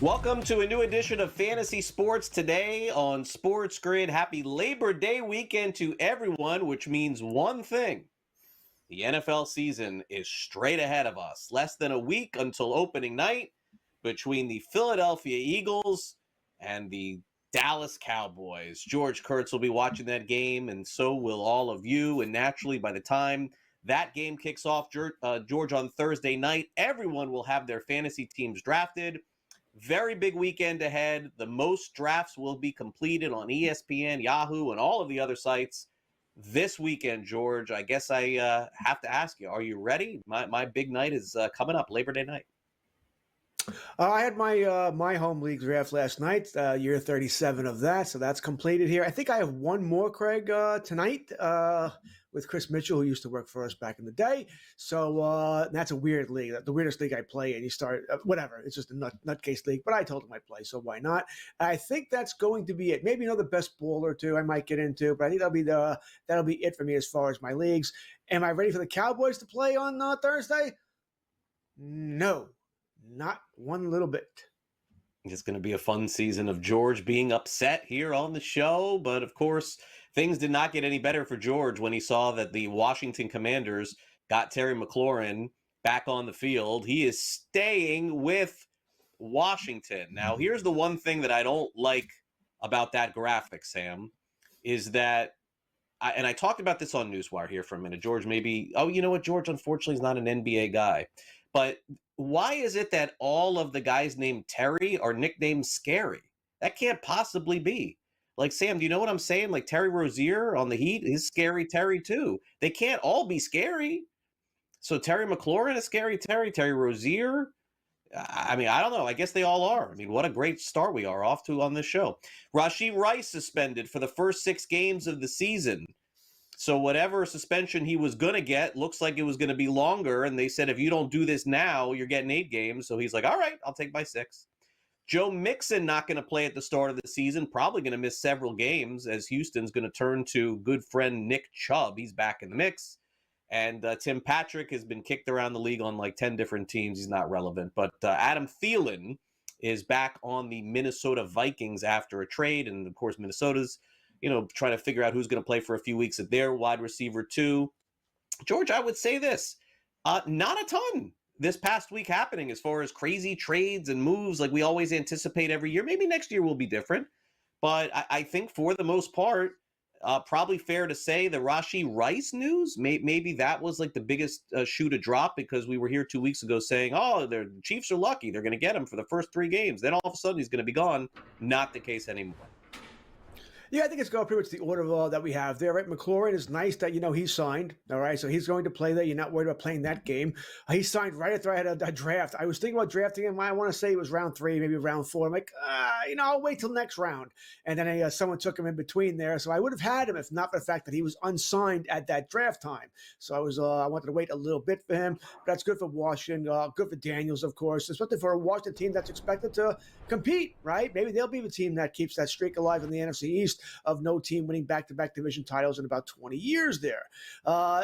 Welcome to a new edition of Fantasy Sports today on SportsGrid. Happy Labor Day weekend to everyone, which means one thing. The NFL season is straight ahead of us. Less than a week until opening night between the Philadelphia Eagles and the Dallas Cowboys. George Kurtz will be watching that game, and so will all of you. And naturally, by the time that game kicks off, George, on Thursday night, everyone will have their fantasy teams drafted. Very big weekend ahead. The most drafts will be completed on ESPN, Yahoo, and all of the other sites this weekend, George. I guess I have to ask you, are you ready? My big night is coming up, Labor Day night. I had my home league draft last night, year 37 of that, so that's completed here. I think I have one more, Craig, tonight with Chris Mitchell, who used to work for us back in the day. So that's a weird league, the weirdest league I play, and you start, whatever, it's just a nutcase league, but I told him I'd play, so why not? I think that's going to be it. Maybe another best ball or two I might get into, but I think that'll be it for me as far as my leagues. Am I ready for the Cowboys to play on Thursday? No. Not one little bit. It's going to be a fun season of George being upset here on the show. But of course, things did not get any better for George when he saw that the Washington Commanders got Terry McLaurin back on the field. He is staying with Washington. Now, here's the one thing that I don't like about that graphic, Sam, is that, I talked about this on Newswire here for a minute. George, maybe, you know what, George, unfortunately, is not an NBA guy. But why is it that all of the guys named Terry are nicknamed Scary? That can't possibly be. Like, Sam, do you know what I'm saying? Like, Terry Rozier on the Heat is Scary Terry, too. They can't all be scary. So Terry McLaurin is Scary Terry. Terry Rozier? I mean, I don't know. I guess they all are. I mean, what a great start we are off to on this show. Rashee Rice suspended for the first 6 games of the season. So whatever suspension he was going to get looks like it was going to be longer. And they said, if you don't do this now, you're getting 8 games. So he's like, all right, I'll take my 6. Joe Mixon not going to play at the start of the season, probably going to miss several games as Houston's going to turn to good friend Nick Chubb. He's back in the mix. And Tim Patrick has been kicked around the league on like 10 different teams. He's not relevant. But Adam Thielen is back on the Minnesota Vikings after a trade. And, of course, Minnesota's trying to figure out who's going to play for a few weeks at their wide receiver too. George, I would say this, not a ton this past week happening as far as crazy trades and moves like we always anticipate every year. Maybe next year will be different, but I think for the most part, probably fair to say the Rashee Rice news, maybe that was like the biggest shoe to drop, because we were here 2 weeks ago saying, the Chiefs are lucky. They're going to get him for the first 3 games. Then all of a sudden he's going to be gone. Not the case anymore. Yeah, I think it's going pretty much the order that we have there, right? McLaurin is nice that, he's signed, all right? So he's going to play there. You're not worried about playing that game. He signed right after I had a draft. I was thinking about drafting him. I want to say it was round 3, maybe round 4. I'm like, I'll wait till next round. And then someone took him in between there. So I would have had him if not for the fact that he was unsigned at that draft time. So I wanted to wait a little bit for him. But that's good for Washington, good for Daniels, of course, especially for a Washington team that's expected to compete, right? Maybe they'll be the team that keeps that streak alive in the NFC East of no team winning back-to-back division titles in about 20 years there.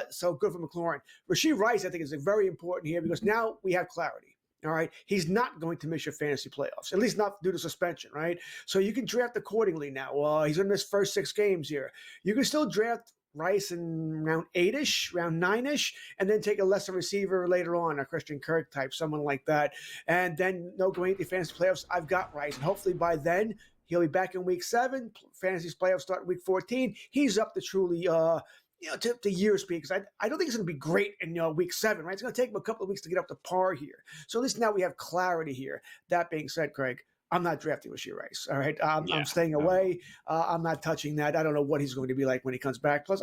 So good for McLaurin. Rashee Rice, I think, is very important here because now we have clarity. All right. He's not going to miss your fantasy playoffs, at least not due to suspension, right? So you can draft accordingly now. He's going to miss first 6 games here. You can still draft Rice in round 8-ish, round 9-ish, and then take a lesser receiver later on, a Christian Kirk type, someone like that. And then going into the fantasy playoffs, I've got Rice. And hopefully by then, he'll be back in week 7. Fantasy playoffs start in week 14. He's up to truly, to year speed, because I don't think it's going to be great in week 7, right? It's going to take him a couple of weeks to get up to par here. So at least now we have clarity here. That being said, Craig, I'm not drafting Rashee Rice, all right? I'm staying away. I'm not touching that. I don't know what he's going to be like when he comes back. Plus,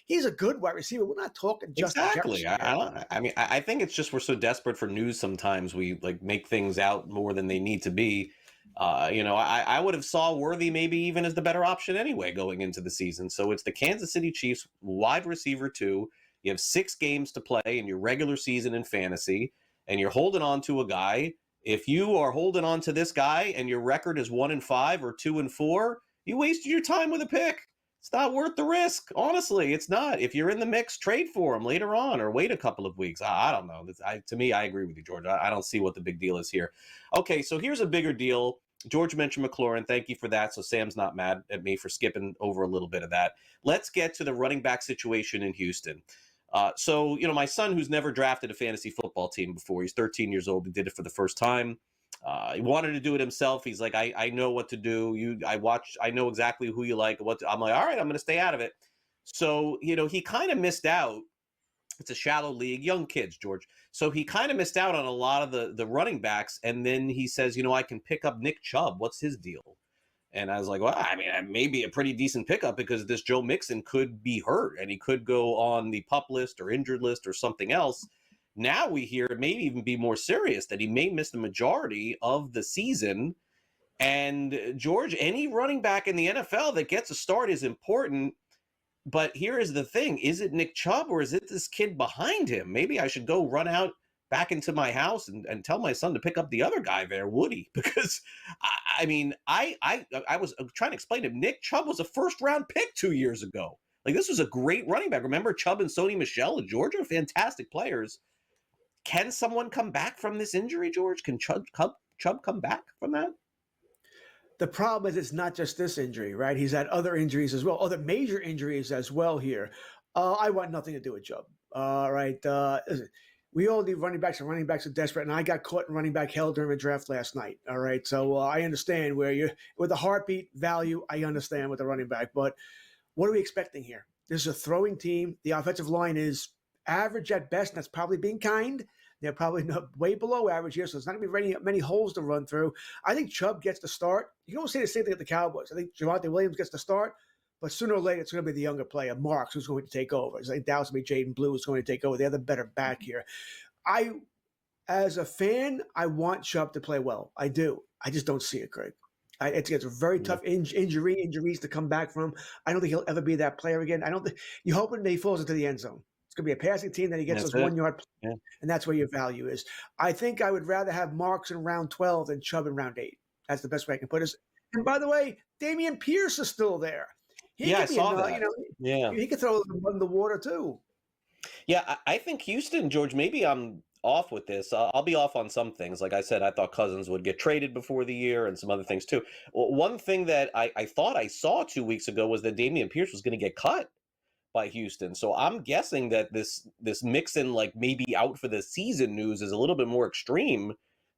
he's a good wide receiver. We're not talking just exactly. I think it's just we're so desperate for news sometimes we make things out more than they need to be. I would have saw Worthy maybe even as the better option anyway going into the season. So it's the Kansas City Chiefs wide receiver 2. You have 6 games to play in your regular season in fantasy, and you're holding on to a guy. If you are holding on to this guy and your record is 1-5 or 2-4, you wasted your time with a pick. It's not worth the risk. Honestly, it's not. If you're in the mix, trade for him later on or wait a couple of weeks. I don't know. To me, I agree with you, George. I don't see what the big deal is here. Okay, so here's a bigger deal. George mentioned McLaurin. Thank you for that. So Sam's not mad at me for skipping over a little bit of that. Let's get to the running back situation in Houston. My son, who's never drafted a fantasy football team before, he's 13 years old and did it for the first time. He wanted to do it himself. He's like, I know what to do. I know exactly who you like. I'm like, all right, I'm going to stay out of it. So, he kind of missed out. It's a shallow league, young kids, George. So he kind of missed out on a lot of the running backs. And then he says, I can pick up Nick Chubb. What's his deal? And I was like, well, I mean, it may be a pretty decent pickup because this Joe Mixon could be hurt and he could go on the PUP list or injured list or something else. Now we hear it may even be more serious that he may miss the majority of the season. And George, any running back in the NFL that gets a start is important. But here is the thing. Is it Nick Chubb or is it this kid behind him? Maybe I should go run out back into my house and tell my son to pick up the other guy there, Woody, because I was trying to explain to him, Nick Chubb was a first-round pick 2 years ago. Like, this was a great running back. Remember Chubb and Sony Michel in Georgia? Fantastic players. Can someone come back from this injury, George? Can Chubb come back from that? The problem is it's not just this injury, right? He's had other injuries as well, other major injuries as well here. I want nothing to do with Chubb. Right. Listen, we all need running backs, and running backs are desperate. And I got caught in running back hell during the draft last night. All right. So I understand where you're with the heartbeat value. I understand with the running back. But what are we expecting here? This is a throwing team. The offensive line is average at best. And that's probably being kind. They're probably way below average here, so it's not going to be many holes to run through. I think Chubb gets the start. You don't say the same thing at the Cowboys. I think Javonte Williams gets the start, but sooner or later it's going to be the younger player, Marks, who's going to take over. I think Dallas will be Jaden Blue who's going to take over. They're the better back here. As a fan, I want Chubb to play well. I do. I just don't see it, Craig. It's a very tough injuries to come back from. I don't think he'll ever be that player again. I don't think you're hoping that he falls into the end zone. Going to be a passing team that he gets those 1 yard, and that's where your value is. I think I would rather have Marks in round 12 than Chubb in round 8. That's the best way I can put it. And by the way, Damian Pierce is still there. I saw that. He could throw them in the water too. Yeah, I think Houston, George, maybe I'm off with this. I'll be off on some things. Like I said, I thought Cousins would get traded before the year and some other things too. Well, one thing that I thought I saw 2 weeks ago was that Damian Pierce was going to get cut by Houston. So I'm guessing that this Mixon, like maybe out for the season news is a little bit more extreme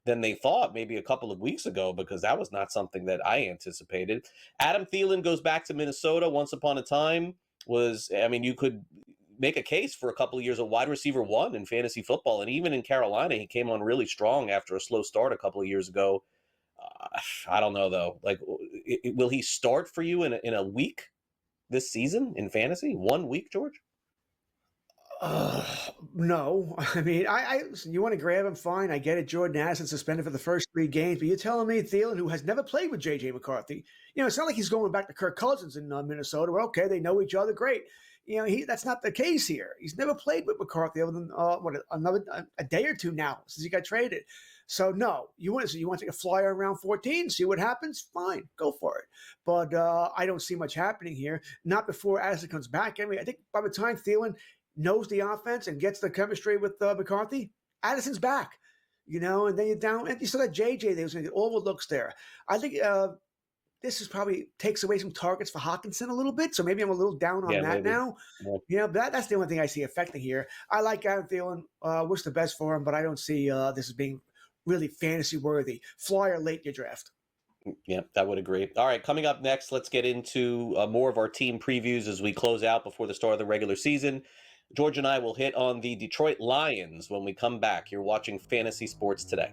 than they thought maybe a couple of weeks ago, because that was not something that I anticipated. Adam Thielen goes back to Minnesota. Once upon a time you could make a case for a couple of years, a wide receiver 1 in fantasy football. And even in Carolina, he came on really strong after a slow start a couple of years ago. I don't know though. Like, will he start for you in a week this season in fantasy? 1 week, George? No. I mean, listen, you want to grab him, fine. I get it. Jordan Addison suspended for the first 3 games, but you're telling me Thielen, who has never played with J.J. McCarthy, it's not like he's going back to Kirk Cousins in Minnesota. Well, okay, they know each other, great. That's not the case here. He's never played with McCarthy other than a day or two now since he got traded. So no, you want to take a flyer around 14, see what happens? Fine, go for it. But I don't see much happening here. Not before Addison comes back. I mean, I think by the time Thielen knows the offense and gets the chemistry with McCarthy, Addison's back. And then you're down, and you still got JJ there who's going to get all the looks there. I think this is probably takes away some targets for Hawkinson a little bit, so maybe I'm a little down on that maybe. Now. Yeah. But that's the only thing I see affecting here. I like Adam Thielen. Wish the best for him, but I don't see this as being really fantasy worthy. Flyer late in your draft. Yeah, that would agree. All right, coming up next, let's get into more of our team previews as we close out before the start of the regular season. George and I will hit on the Detroit Lions when we come back. You're watching Fantasy Sports Today.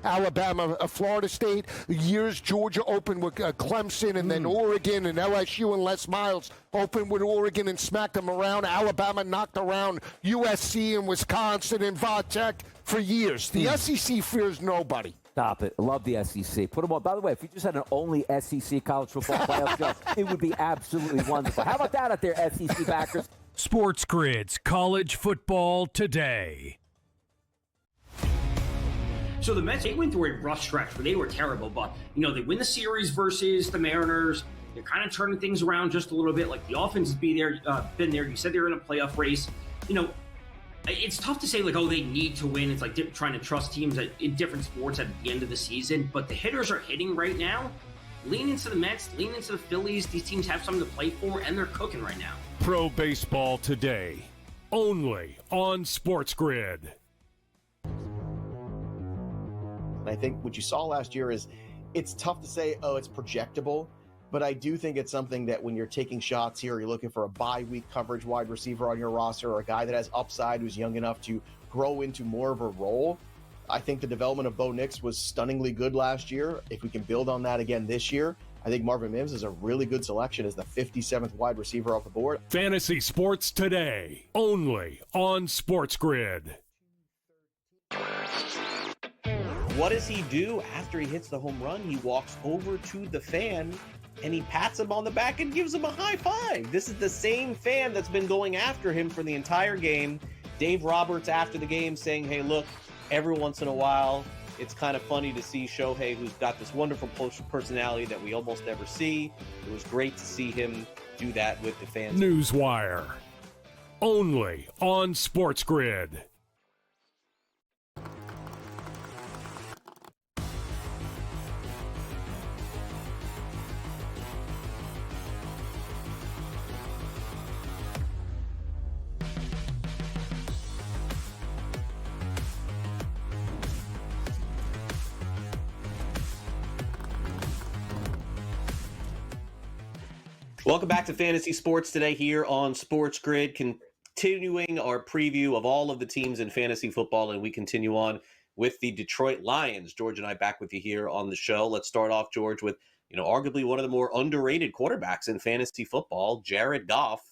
Alabama, Florida State, the years Georgia opened with Clemson, and then Oregon and LSU and Les Miles opened with Oregon and smacked them around. Alabama knocked around USC and Wisconsin and Vatech for years. The SEC fears nobody. Stop it. I love the SEC. Put them on. By the way, if you just had an only SEC college football playoff show, it would be absolutely wonderful. How about that out there, SEC backers? SportsGrid's College Football Today. So the Mets, they went through a rough stretch where they were terrible, but, they win the series versus the Mariners. They're kind of turning things around just a little bit. Like, the offense has been there. You said they were in a playoff race. It's tough to say, they need to win. It's like trying to trust teams in different sports at the end of the season. But the hitters are hitting right now. Lean into the Mets, lean into the Phillies. These teams have something to play for, and they're cooking right now. Pro Baseball Today, only on SportsGrid. I think what you saw last year is it's tough to say, it's projectable, but I do think it's something that when you're taking shots here, you're looking for a bye-week coverage wide receiver on your roster or a guy that has upside who's young enough to grow into more of a role. I think the development of Bo Nix was stunningly good last year. If we can build on that again this year, I think Marvin Mims is a really good selection as the 57th wide receiver off the board. Fantasy Sports Today, only on SportsGrid. What does he do after he hits the home run? He walks over to the fan and he pats him on the back and gives him a high five. This is the same fan that's been going after him for the entire game. Dave Roberts after the game saying, hey, look, every once in a while, it's kind of funny to see Shohei, who's got this wonderful personality that we almost never see. It was great to see him do that with the fans. Newswire, only on SportsGrid. Welcome back to Fantasy Sports Today here on SportsGrid, continuing our preview of all of the teams in fantasy football, and we continue on with the Detroit Lions. George and I back with you here on the show. Let's start off, George, with arguably one of the more underrated quarterbacks in fantasy football, Jared Goff,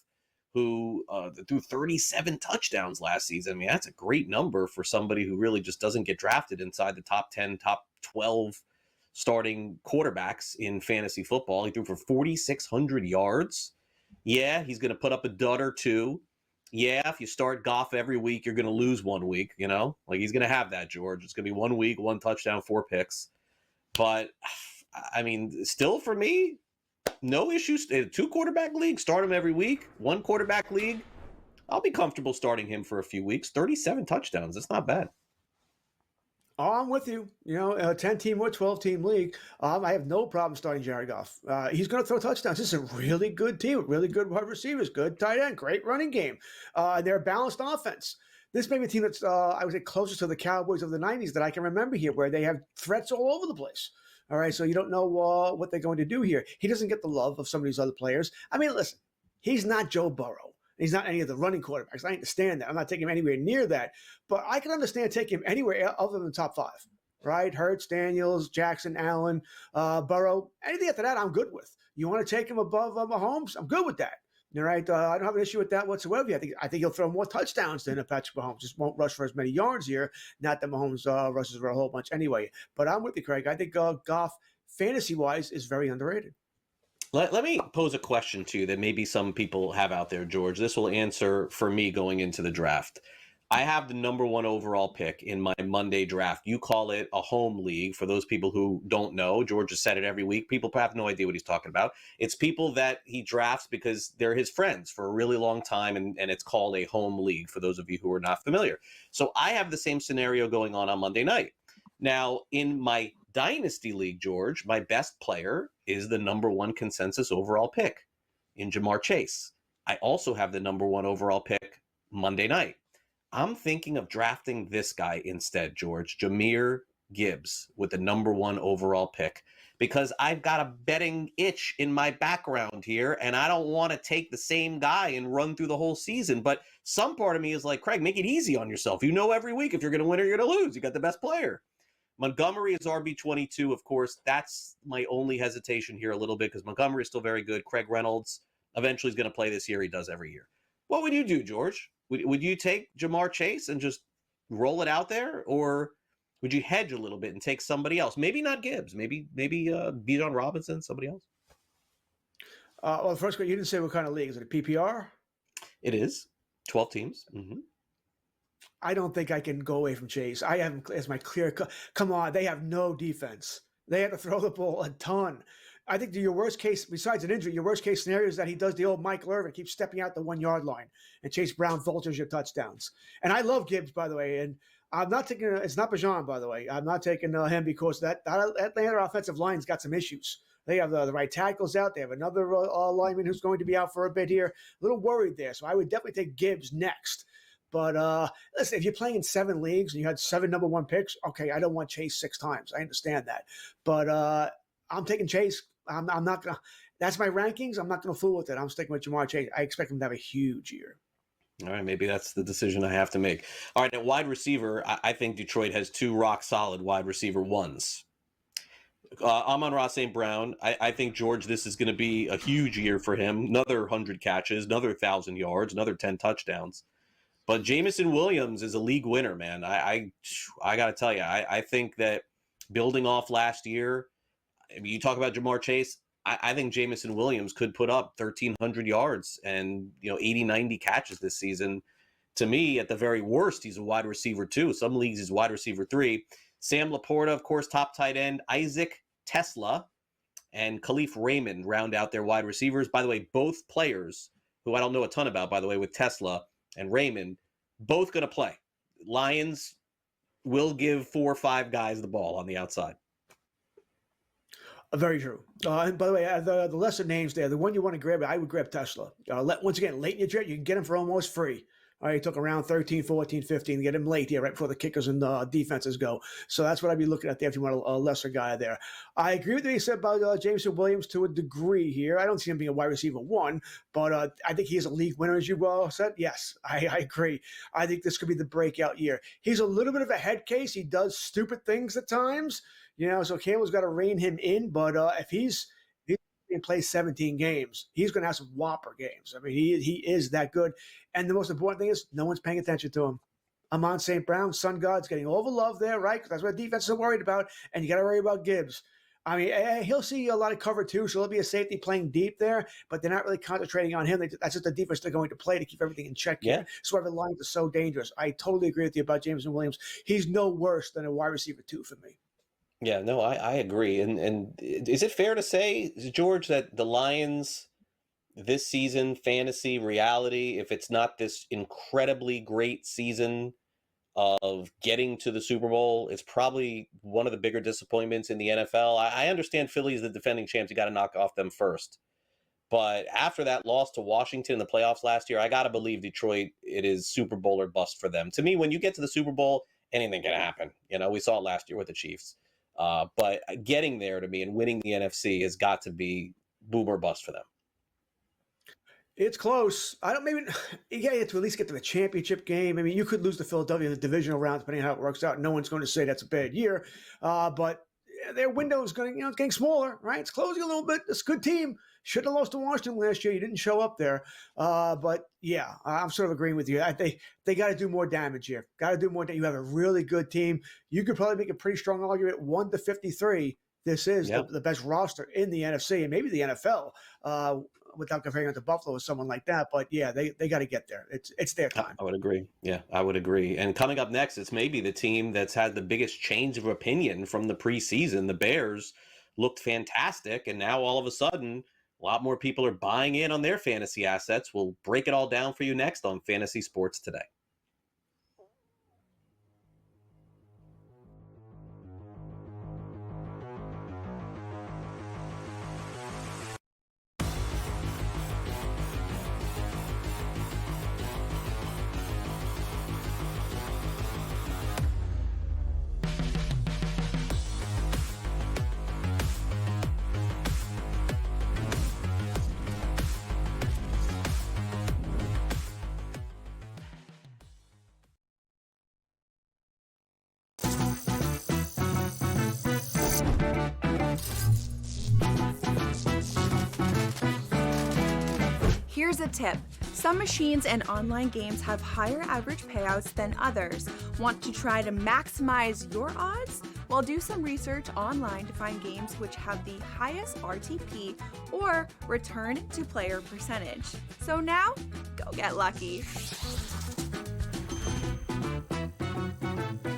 who threw 37 touchdowns last season. I mean, that's a great number for somebody who really just doesn't get drafted inside the top 10, top 12 starting quarterbacks in fantasy football. He threw for 4,600 yards. Yeah, he's going to put up a dud or two. Yeah, if you start Goff every week, you're going to lose 1 week, he's going to have that, George. It's going to be 1 week, 1 touchdown, 4 picks. But, I mean, still for me, no issues. 2 quarterback league, start him every week. 1 quarterback league, I'll be comfortable starting him for a few weeks. 37 touchdowns, that's not bad. Oh, I'm with you. A 10-team or 12-team league. I have no problem starting Jared Goff. He's going to throw touchdowns. This is a really good team with really good wide receivers, good tight end, great running game. They're a balanced offense. This may be a team that's, I would say, closest to the Cowboys of the 90s that I can remember here, where they have threats all over the place. All right, so you don't know what they're going to do here. He doesn't get the love of some of these other players. I mean, listen, he's not Joe Burrow. He's not any of the running quarterbacks. I understand that. I'm not taking him anywhere near that. But I can understand taking him anywhere other than the top 5, right? Hurts, Daniels, Jackson, Allen, Burrow. Anything after that, I'm good with. You want to take him above Mahomes? I'm good with that. All right? I don't have an issue with that whatsoever. I think he'll throw more touchdowns than Patrick Mahomes. Just won't rush for as many yards here. Not that Mahomes rushes for a whole bunch anyway. But I'm with you, Craig. I think Goff, fantasy-wise, is very underrated. Let me pose a question to you that maybe some people have out there, George. This will answer for me going into the draft. I have the number 1 overall pick in my Monday draft. You call it a home league. For those people who don't know, George has said it every week. People have no idea what he's talking about. It's people that he drafts because they're his friends for a really long time, and it's called a home league for those of you who are not familiar. So I have the same scenario going on Monday night. Now, in my Dynasty League, George, my best player is the number 1 consensus overall pick in Jamar Chase. I also have the number 1 overall pick Monday night. I'm thinking of drafting this guy instead, George, Jahmyr Gibbs, with the number 1 overall pick, because I've got a betting itch in my background here, and I don't want to take the same guy and run through the whole season. But some part of me is like, Craig, make it easy on yourself. Every week if you're going to win or you're going to lose. You got the best player. Montgomery is RB22, of course. That's my only hesitation here a little bit because Montgomery is still very good. Craig Reynolds eventually is going to play this year. He does every year. What would you do, George? Would you take Jamar Chase and just roll it out there? Or would you hedge a little bit and take somebody else? Maybe not Gibbs. Maybe Bijan Robinson, somebody else. Well, first, you didn't say what kind of league. Is it a PPR? It is. 12 teams. Mm-hmm. I don't think I can go away from Chase. I have him as my clear cut. Come on, they have no defense. They have to throw the ball a ton. I think your worst case, besides an injury, your worst case scenario is that he does the old Mike Irvin, keeps stepping out the 1 yard line, and Chase Brown vultures your touchdowns. And I love Gibbs, by the way, and I'm not taking. It's not Bijan, by the way. I'm not taking him because that Atlanta offensive line's got some issues. They have the right tackles out. They have another lineman who's going to be out for a bit here. A little worried there, so I would definitely take Gibbs next. But listen, if you're playing in 7 leagues and you had 7 number 1 picks, okay, I don't want Chase 6 times. I understand that. But I'm taking Chase. I'm not going to – that's my rankings. I'm not going to fool with it. I'm sticking with Jamar Chase. I expect him to have a huge year. All right, maybe that's the decision I have to make. All right, at wide receiver, I think Detroit has 2 rock-solid wide receiver ones. Amon-Ra St. Brown, I think, George, this is going to be a huge year for him. Another 100 catches, another 1,000 yards, another 10 touchdowns. But Jameson Williams is a league winner, man. I got to tell you, I think that building off last year, I mean, you talk about Jamar Chase, I think Jameson Williams could put up 1,300 yards and 80, 90 catches this season. To me, at the very worst, he's a wide receiver 2. Some leagues he's wide receiver 3. Sam Laporta, of course, top tight end. Isaac Tesla and Khalif Raymond round out their wide receivers. By the way, both players who I don't know a ton about, by the way, with Tesla and Raymond, both going to play. Lions will give 4 or 5 guys the ball on the outside. Very true. And by the way, the lesser names there, the one you want to grab, I would grab Tesla. Once again, late in your draft, you can get him for almost free. All right, he took around 13, 14, 15, get him late here, right before the kickers and the defenses go. So that's what I'd be looking at there if you want a lesser guy there. I agree with what you said about Jameson Williams to a degree here. I don't see him being a wide receiver 1, but I think he is a league winner, as you said. Yes, I agree. I think this could be the breakout year. He's a little bit of a head case. He does stupid things at times, so Campbell's got to rein him in. But if he's and plays 17 games, he's going to have some whopper games. I mean, he is that good. And the most important thing is no one's paying attention to him. Amon St. Brown, Sun God's getting all the love there, right? Because that's what defense is worried about. And you got to worry about Gibbs. I mean, he'll see a lot of cover too, so he'll be a safety playing deep there, but they're not really concentrating on him. That's just the defense they're going to play to keep everything in check. Yeah. That's why the lines are so dangerous. I totally agree with you about Jameson Williams. He's no worse than a wide receiver 2 for me. Yeah, no, I agree. And is it fair to say, George, that the Lions this season, fantasy, reality, if it's not this incredibly great season of getting to the Super Bowl, it's probably one of the bigger disappointments in the NFL. I understand Philly is the defending champs. You got to knock off them first. But after that loss to Washington in the playoffs last year, I got to believe Detroit, it is Super Bowl or bust for them. To me, when you get to the Super Bowl, anything can happen. We saw it last year with the Chiefs. But getting there to me and winning the NFC has got to be boom or bust for them. It's close. You have to at least get to the championship game. I mean, you could lose to Philadelphia in the divisional round, depending on how it works out. No one's going to say that's a bad year. But their window is it's getting smaller, right? It's closing a little bit. It's a good team. Should have lost to Washington last year. You didn't show up there. But yeah, I'm sort of agreeing with you. They got to do more damage here. Got to do more. You have a really good team. You could probably make a pretty strong argument 1-53. This is the best roster in the NFC and maybe the NFL. Without comparing it to Buffalo or someone like that. But yeah, they got to get there. It's their time. I would agree. Yeah, I would agree. And coming up next, it's maybe the team that's had the biggest change of opinion from the preseason. The Bears looked fantastic, and now all of a sudden, a lot more people are buying in on their fantasy assets. We'll break it all down for you next on Fantasy Sports Today. Here's a tip. Some machines and online games have higher average payouts than others. Want to try to maximize your odds? Well, do some research online to find games which have the highest RTP or return to player percentage. So now, go get lucky.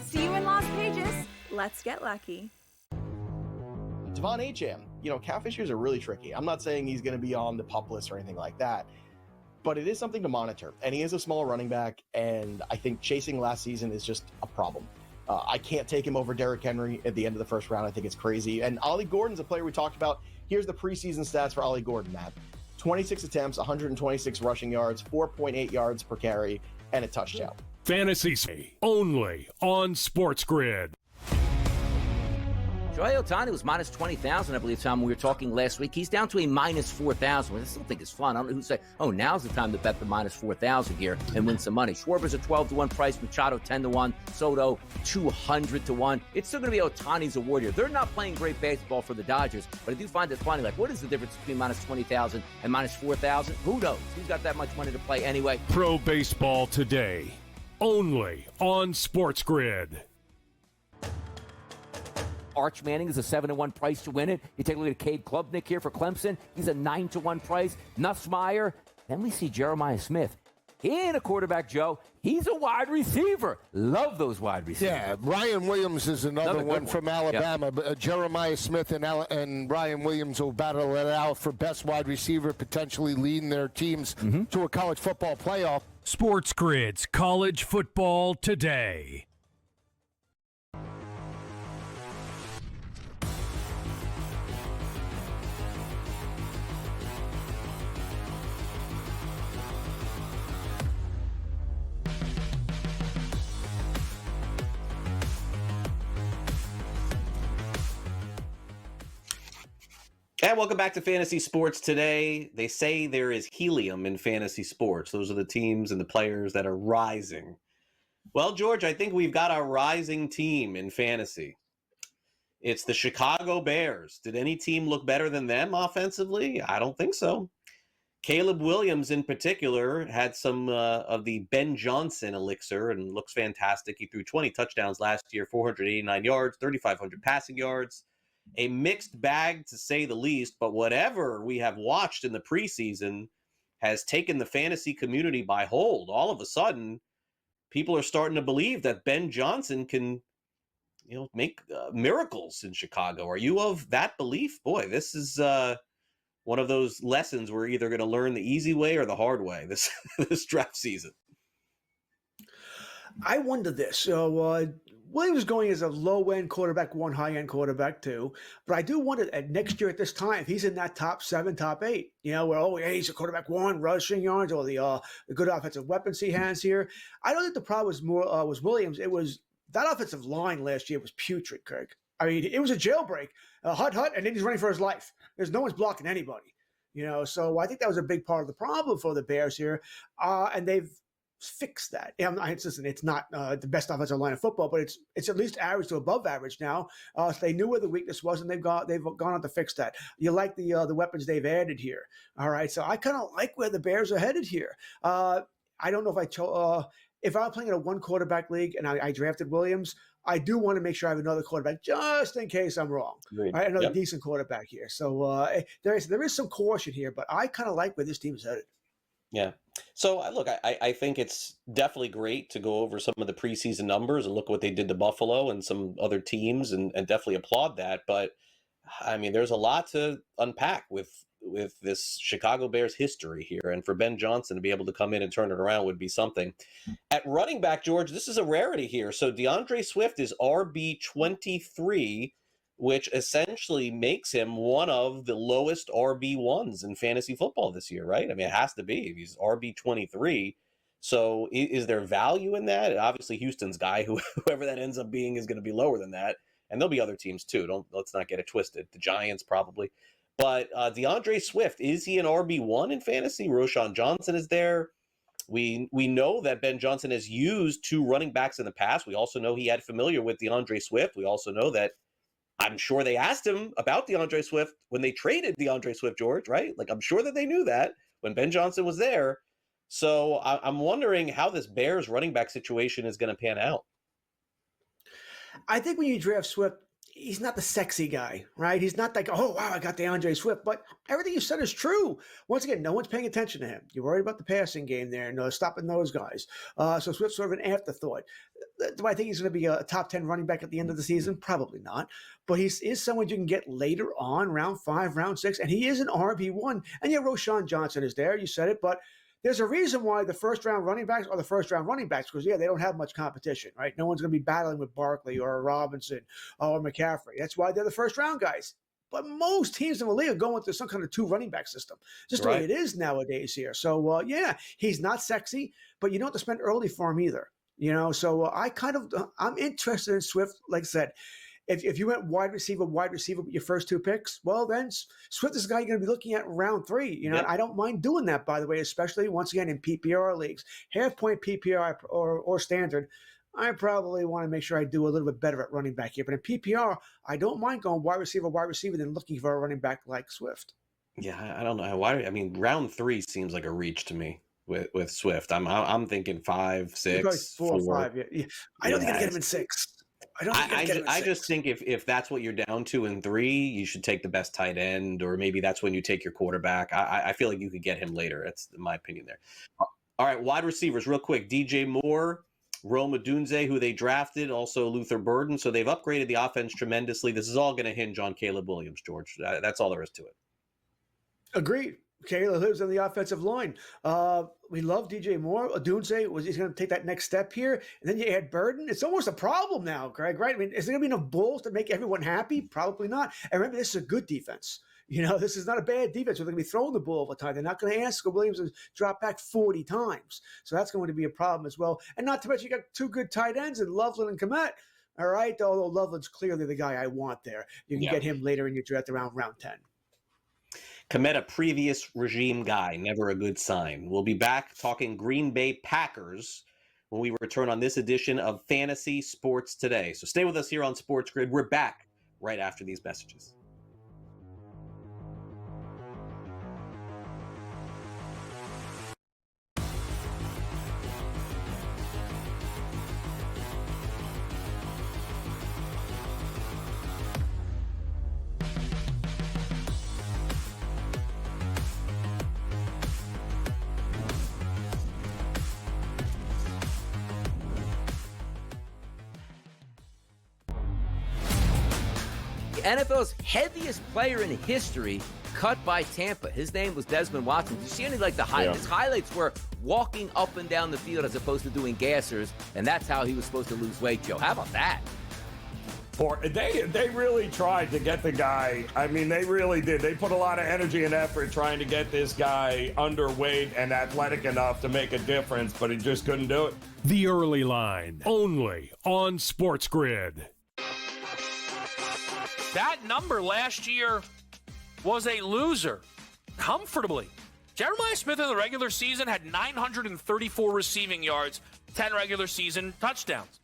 See you in Las Vegas. Let's get lucky. Devon Acham, catfishers are really tricky. I'm not saying he's going to be on the pup list or anything like that, but it is something to monitor. And he is a small running back, and I think chasing last season is just a problem. I can't take him over Derrick Henry at the end of the first round. I think it's crazy. And Ollie Gordon's a player we talked about. Here's the preseason stats for Ollie Gordon, Matt. 26 attempts, 126 rushing yards, 4.8 yards per carry, and a touchdown. Fantasy only on SportsGrid. Shohei Ohtani was minus 20,000, I believe, Tom, when we were talking last week. He's down to a minus 4,000, which I still think is fun. I don't know who say, now's the time to bet the minus 4,000 here and win some money. Schwarber's a 12-1 price, Machado 10-1, Soto 200-1. It's still going to be Ohtani's award here. They're not playing great baseball for the Dodgers, but I do find it funny. Like, what is the difference between minus 20,000 and minus 4,000? Who knows? Who's got that much money to play anyway? Pro Baseball Today, only on SportsGrid. Arch Manning is a 7-1 price to win it. You take a look at Cade Klubnik here for Clemson. He's a 9-1 price. Nussmeier. Then we see Jeremiah Smith. He ain't a quarterback, Joe. He's a wide receiver. Love those wide receivers. Yeah, Ryan Williams is another one from Alabama. But Jeremiah Smith and Ryan Williams will battle it out for best wide receiver, potentially leading their teams to a college football playoff. SportsGrid's College Football Today. And welcome back to Fantasy Sports Today. They say there is helium in fantasy sports. Those are the teams and the players that are rising. Well, George, I think we've got a rising team in fantasy. It's the Chicago Bears. Did any team look better than them offensively? I don't think so. Caleb Williams in particular had some of the Ben Johnson elixir and looks fantastic. He threw 20 touchdowns last year, 489 yards, 3,500 passing yards. A mixed bag, to say the least, but whatever we have watched in the preseason has taken the fantasy community by hold. All of a sudden, people are starting to believe that Ben Johnson can, make miracles in Chicago. Are you of that belief? Boy, this is one of those lessons we're either going to learn the easy way or the hard way this draft season. I wonder this. So Williams going as a low-end quarterback, one high-end quarterback too. But I do wonder at next year at this time, if he's in that top 7, top 8, where, he's a quarterback 1, rushing yards, or the good offensive weapons he has here. I don't think the problem was more was Williams. It was that offensive line last year was putrid, Craig. I mean, it was a jailbreak, hut, and then he's running for his life. There's no one's blocking anybody, So I think that was a big part of the problem for the Bears here, and they've fix that. Listen, it's not the best offensive line of football, but it's at least average to above average now. So they knew where the weakness was, and they've gone on to fix that. You like the weapons they've added here. All right, so I kind of like where the Bears are headed here. I don't know if I'm playing in a one quarterback league and I drafted Williams, I do want to make sure I have another quarterback just in case I'm wrong. Right, another decent quarterback here. So there is some caution here, but I kind of like where this team is headed. Yeah. So, look, I think it's definitely great to go over some of the preseason numbers and look what they did to Buffalo and some other teams and definitely applaud that. But, I mean, there's a lot to unpack with this Chicago Bears history here. And for Ben Johnson to be able to come in and turn it around would be something. At running back, George, this is a rarity here. So DeAndre Swift is RB23, which essentially makes him one of the lowest RB1s in fantasy football this year, right? I mean, it has to be. He's RB23. So is there value in that? Obviously, Houston's guy, whoever that ends up being, is going to be lower than that. And there'll be other teams too. Let's not get it twisted. The Giants probably. But DeAndre Swift, is he an RB1 in fantasy? Roshan Johnson is there. We know that Ben Johnson has used 2 running backs in the past. We also know he had familiar with DeAndre Swift. We also know that I'm sure they asked him about DeAndre Swift when they traded DeAndre Swift, George, right? Like, I'm sure that they knew that when Ben Johnson was there. So I'm wondering how this Bears running back situation is going to pan out. I think when you draft Swift, he's not the sexy guy, right? He's not like, oh, wow, I got DeAndre Swift. But everything you said is true. Once again, no one's paying attention to him. You're worried about the passing game there, stopping those guys. So Swift's sort of an afterthought. Do I think he's going to be a top 10 running back at the end of the season? Probably not. But he is someone you can get later on, round 5, round 6, and he is an RB1. And yeah, Roshan Johnson is there. You said it, but there's a reason why the first-round running backs are the first-round running backs because, yeah, they don't have much competition, right? No one's going to be battling with Barkley or Robinson or McCaffrey. That's why they're the first-round guys. But most teams in the league are going through some kind of 2 running back system. Just the way it is nowadays here. So, yeah, he's not sexy, but you don't have to spend early for him either. So I'm interested in Swift, like I said. If you went wide receiver with your first 2 picks, well, then Swift is the guy you're going to be looking at in round 3. I don't mind doing that, by the way, especially once again in PPR leagues. Half-point PPR or standard, I probably want to make sure I do a little bit better at running back here. But in PPR, I don't mind going wide receiver, than looking for a running back like Swift. Yeah, I don't know why. I mean, round 3 seems like a reach to me with Swift. I'm thinking 5, 6, 4, 5. Yeah. I don't think I get him in 6. I just think if that's what you're down to in 3, you should take the best tight end, or maybe that's when you take your quarterback. I feel like you could get him later. That's my opinion there. All right, wide receivers, real quick. DJ Moore, Rome Odunze, who they drafted, also Luther Burden. So they've upgraded the offense tremendously. This is all going to hinge on Caleb Williams, George. That's all there is to it. Agreed. Caleb lives on the offensive line. We love DJ Moore. Odunze he's going to take that next step here. And then you add Burden. It's almost a problem now, Greg, right? I mean, is there going to be enough balls to make everyone happy? Probably not. And remember, this is a good defense. This is not a bad defense. They're going to be throwing the ball all the time. They're not going to ask Williams to drop back 40 times. So that's going to be a problem as well. And not to mention, you got 2 good tight ends in Loveland and Kmet. All right, although Loveland's clearly the guy I want there. You can get him later in your draft around round 10. Kmet, a previous regime guy, never a good sign. We'll be back talking Green Bay Packers when we return on this edition of Fantasy Sports Today. So stay with us here on Sports Grid. We're back right after these messages. NFL's heaviest player in history cut by Tampa. His name was Desmond Watson. Did you see any the highlights? His highlights were walking up and down the field as opposed to doing gassers, and that's how he was supposed to lose weight, Joe. How about that? They really tried to get the guy. I mean, they really did. They put a lot of energy and effort trying to get this guy underweight and athletic enough to make a difference, but he just couldn't do it. The Early Line, only on SportsGrid. That number last year was a loser, comfortably. Jeremiah Smith in the regular season had 934 receiving yards, 10 regular season touchdowns.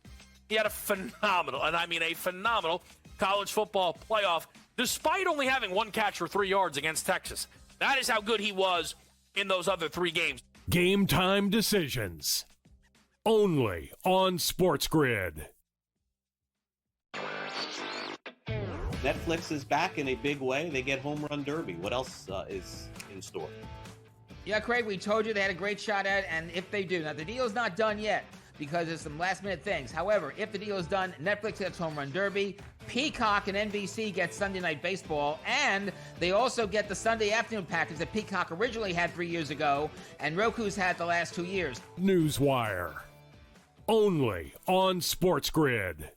He had a phenomenal, and I mean a phenomenal, college football playoff, despite only having 1 catch for 3 yards against Texas. That is how good he was in those other 3 games. Game time decisions, only on SportsGrid. Netflix is back in a big way. They get Home Run Derby. What else is in store? Yeah, Craig, we told you they had a great shot at it, and if they do. Now, the deal's not done yet because there's some last-minute things. However, if the deal is done, Netflix gets Home Run Derby, Peacock and NBC get Sunday Night Baseball, and they also get the Sunday afternoon package that Peacock originally had 3 years ago, and Roku's had the last 2 years. Newswire, only on SportsGrid.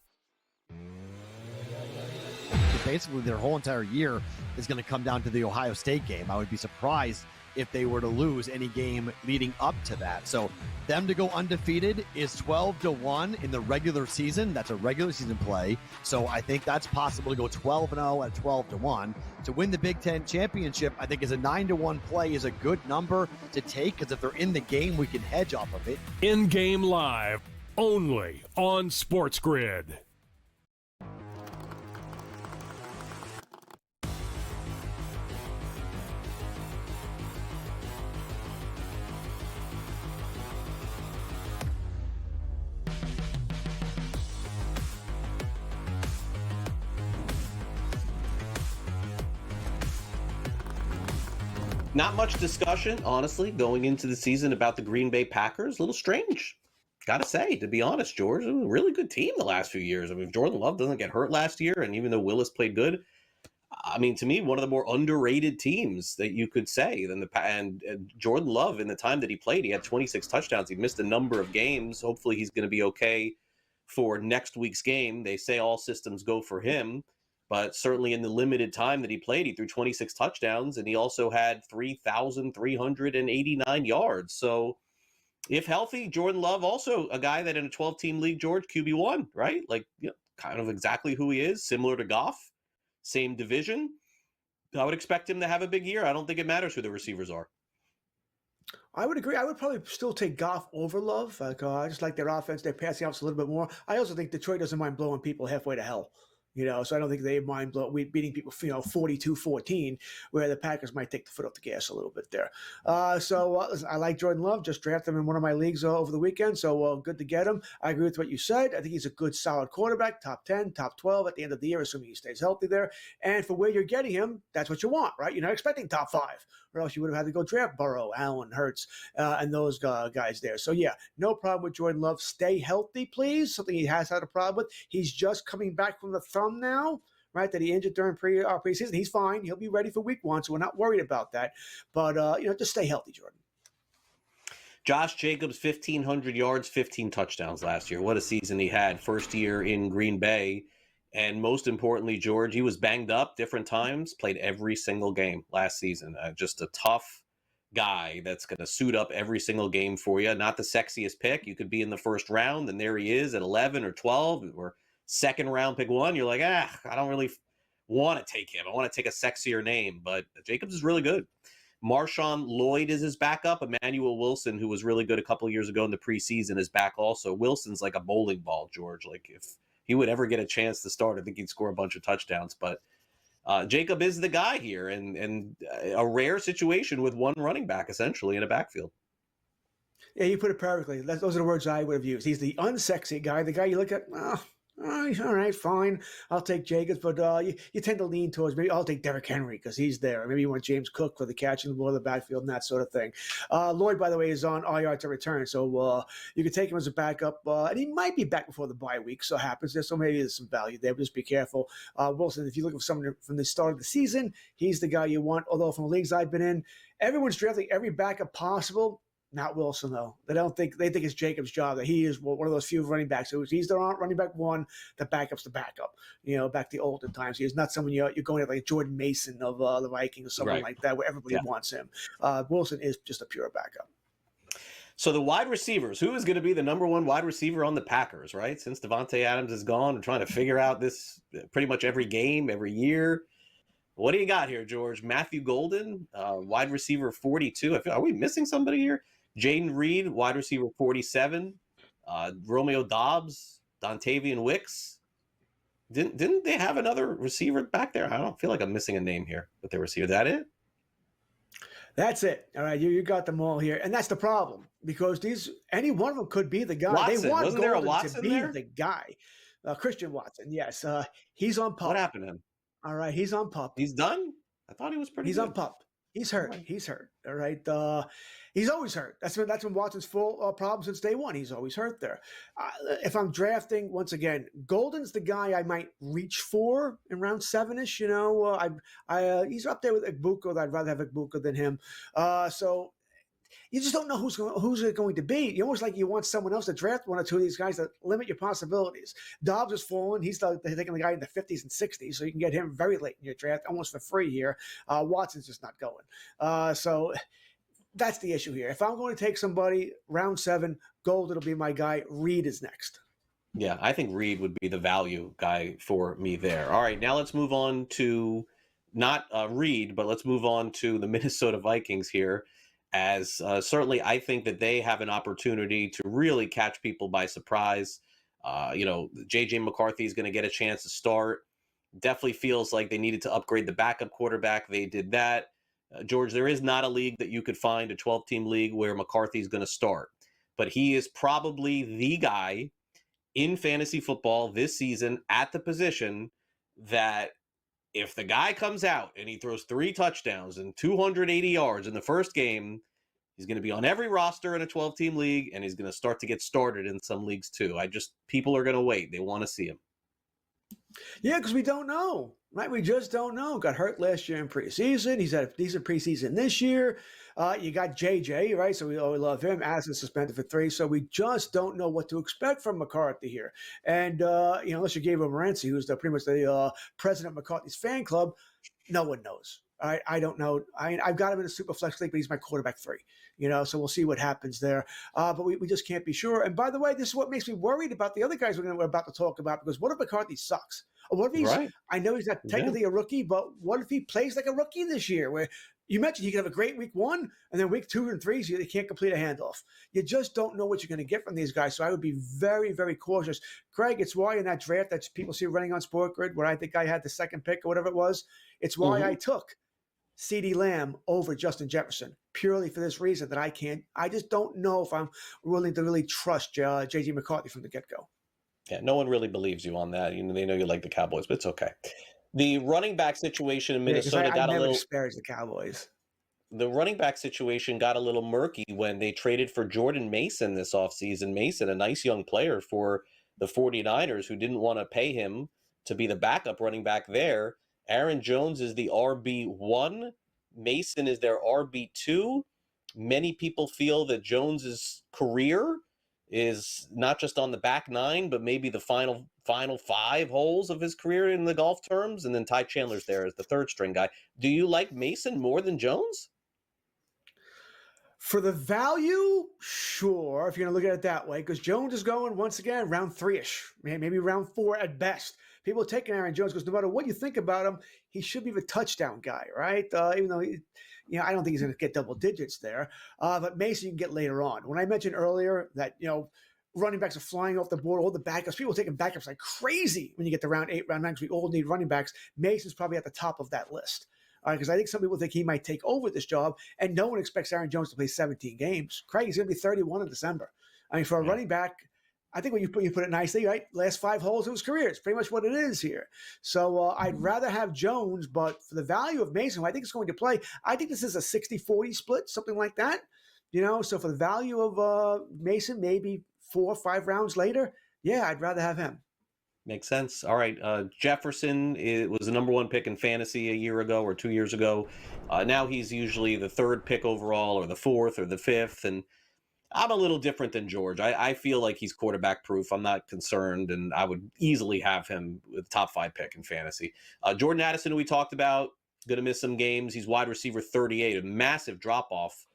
Basically, their whole entire year is going to come down to the Ohio State game. I would be surprised if they were to lose any game leading up to that. So them to go undefeated is 12-1 in the regular season. That's a regular season play. So I think that's possible to go 12-0 at 12-1. To win the Big Ten championship, I think is a 9-1 play is a good number to take because if they're in the game, we can hedge off of it. In-game live, only on SportsGrid. Not much discussion, honestly, going into the season about the Green Bay Packers. A little strange, gotta say, to be honest, George. It was a really good team the last few years. I mean, if Jordan Love doesn't get hurt last year, and even though Willis played good, I mean, to me, one of the more underrated teams that you could say than and Jordan Love, in the time that he played, he had 26 touchdowns. He missed a number of games. Hopefully, he's going to be okay for next week's game. They say all systems go for him, but certainly in the limited time that he played, he threw 26 touchdowns, and he also had 3,389 yards. So, if healthy, Jordan Love, also a guy that in a 12-team league, George, QB1, right? Like, kind of exactly who he is, similar to Goff. Same division. I would expect him to have a big year. I don't think it matters who the receivers are. I would agree. I would probably still take Goff over Love. I just like their offense. Their passing offense a little bit more. I also think Detroit doesn't mind blowing people halfway to hell. So I don't think they mind beating people, 42-14, where the Packers might take the foot off the gas a little bit there. Listen, I like Jordan Love. Just drafted him in one of my leagues over the weekend, so good to get him. I agree with what you said. I think he's a good, solid quarterback, top 10, top 12 at the end of the year, assuming he stays healthy there. And for where you're getting him, that's what you want, right? You're not expecting top 5, or else you would have had to go draft Burrow, Allen, Hurts, and those guys there. So, yeah, no problem with Jordan Love. Stay healthy, please. Something he has had a problem with. He's just coming back from the thumb now, right, that he injured during preseason. He's fine. He'll be ready for week 1, so we're not worried about that. But, just stay healthy, Jordan. Josh Jacobs, 1,500 yards, 15 touchdowns last year. What a season he had. First year in Green Bay. And most importantly, George, he was banged up different times, played every single game last season. Just a tough guy that's going to suit up every single game for you. Not the sexiest pick. You could be in the first round, and there he is at 11 or 12, or second round pick 1. You're like, I don't really want to take him. I want to take a sexier name. But Jacobs is really good. Marshawn Lloyd is his backup. Emmanuel Wilson, who was really good a couple of years ago in the preseason, is back also. Wilson's like a bowling ball, George. Like, if he would ever get a chance to start, I think he'd score a bunch of touchdowns. But Jacob is the guy here, and a rare situation with one running back, essentially, in a backfield. Yeah, you put it perfectly. Those are the words I would have used. He's the unsexy guy, the guy you look at, all right, fine. I'll take Jacobs, but you tend to lean towards maybe I'll take Derrick Henry because he's there. Maybe you want James Cook for the catching the ball in the backfield and that sort of thing. Lloyd, by the way, is on IR to return, so you can take him as a backup, and he might be back before the bye week. So happens there, so maybe there's some value there. But just be careful. Wilson, if you look for someone from the start of the season, he's the guy you want. Although from the leagues I've been in, everyone's drafting every backup possible. Not Wilson, though. They think it's Jacobs' job, that he is one of those few running backs. So he's the running back 1, the backup's the backup. Back to olden times. He's not someone you're going at like Jordan Mason of the Vikings or someone like that, where everybody wants him. Wilson is just a pure backup. So the wide receivers, who is going to be the number 1 wide receiver on the Packers, right? Since Devontae Adams is gone, we're trying to figure out this pretty much every game, every year. What do you got here, George? Matthew Golden, wide receiver 42. Are we missing somebody here? Jaden Reed, wide receiver 47. Romeo Dobbs, Dontavian Wicks. Didn't they have another receiver back there? I don't feel like I'm missing a name here with the receiver. Is that it? That's it. All right, you got them all here, and that's the problem because any one of them could be the guy. Watson. They want Wasn't there a Golden Watson to be there? the guy. Christian Watson, yes. He's on PUP. What happened to him? All right, he's on PUP. He's done? I thought he was pretty He's good. on PUP. He's hurt. He's hurt. All right. He's always hurt. That's been Watson's full problem since day one. He's always hurt there. If I'm drafting, once again, Golden's the guy I might reach for in round 7-ish. He's up there with Igbuka. I'd rather have Igbuka than him. So you just don't know who's it going to be. You almost like you want someone else to draft one or two of these guys that limit your possibilities. Dobbs is fallen. He's taking the guy in the 50s and 60s, so you can get him very late in your draft, almost for free here. Watson's just not going. So that's the issue here. If I'm going to take somebody round 7, Golden will be my guy. Reed is next. Yeah, I think Reed would be the value guy for me there. All right, now let's move on to not Reed, but let's move on to the Minnesota Vikings here. As certainly I think that they have an opportunity to really catch people by surprise. J.J. McCarthy is going to get a chance to start. Definitely feels like they needed to upgrade the backup quarterback. They did that. George, there is not a league that you could find, a 12-team league, where McCarthy is going to start. But he is probably the guy in fantasy football this season at the position that if the guy comes out and he throws 3 touchdowns and 280 yards in the first game, he's going to be on every roster in a 12-team league, and he's going to start to get started in some leagues too. People are going to wait. They want to see him. Yeah, because we don't know, right? We just don't know. Got hurt last year in preseason. He's had a decent preseason this year. You got JJ, right? So we love him. Addison suspended for 3. So we just don't know what to expect from McCarthy here. And, unless you gave him Morency, who's pretty much the president of McCarthy's fan club, no one knows. I don't know. I've got him in a super flex league, but he's my quarterback 3. So we'll see what happens there. But we just can't be sure. And by the way, this is what makes me worried about the other guys we're about to talk about, because what if McCarthy sucks? Or what if he's, right. I know he's not technically a rookie, but what if he plays like a rookie this year, where you mentioned he could have a great week 1, and then week 2 and 3, he can't complete a handoff. You just don't know what you're going to get from these guys. So I would be very, very cautious. Craig, it's why in that draft that people see running on SportsGrid, where I think I had the 2nd pick or whatever it was, it's why I took CeeDee Lamb over Justin Jefferson, purely for this reason that I just don't know if I'm willing to really trust J.J. McCarthy from the get-go. Yeah, no one really believes you on that. They know you like the Cowboys, but it's okay. The running back situation in Minnesota got a little... disparage the Cowboys. The running back situation got a little murky when they traded for Jordan Mason this offseason. Mason, a nice young player for the 49ers, who didn't want to pay him to be the backup running back there. Aaron Jones is the RB1. Mason is their RB2. Many people feel that Jones's career is not just on the back 9, but maybe the final 5 holes of his career in the golf terms. And then Ty Chandler's there as the 3rd string guy. Do you like Mason more than Jones? For the value, sure, if you're going to look at it that way, because Jones is going, once again, round 3-ish, maybe round 4 at best. People are taking Aaron Jones because no matter what you think about him, he should be the touchdown guy, right? Even though, I don't think he's going to get double digits there. But Mason you can get later on. When I mentioned earlier that, running backs are flying off the board, all the backups, people are taking backups like crazy when you get to round 8, round 9, because we all need running backs. Mason's probably at the top of that list. Because I think some people think he might take over this job, and no one expects Aaron Jones to play 17 games. Craig, he's going to be 31 in December. For a running back, I think when you put it nicely, right? Last 5 holes of his career. It's pretty much what it is here. So I'd rather have Jones, but for the value of Mason, who I think is going to play, I think this is a 60-40 split, something like that. So for the value of Mason, maybe 4 or 5 rounds later, yeah, I'd rather have him. Makes sense. All right. Jefferson was the number 1 pick in fantasy a year ago or 2 years ago. Now he's usually the 3rd pick overall, or the 4th or the 5th. And I'm a little different than George. I feel like he's quarterback proof. I'm not concerned, and I would easily have him with top 5 pick in fantasy. Jordan Addison, who we talked about, going to miss some games. He's wide receiver 38, a massive drop off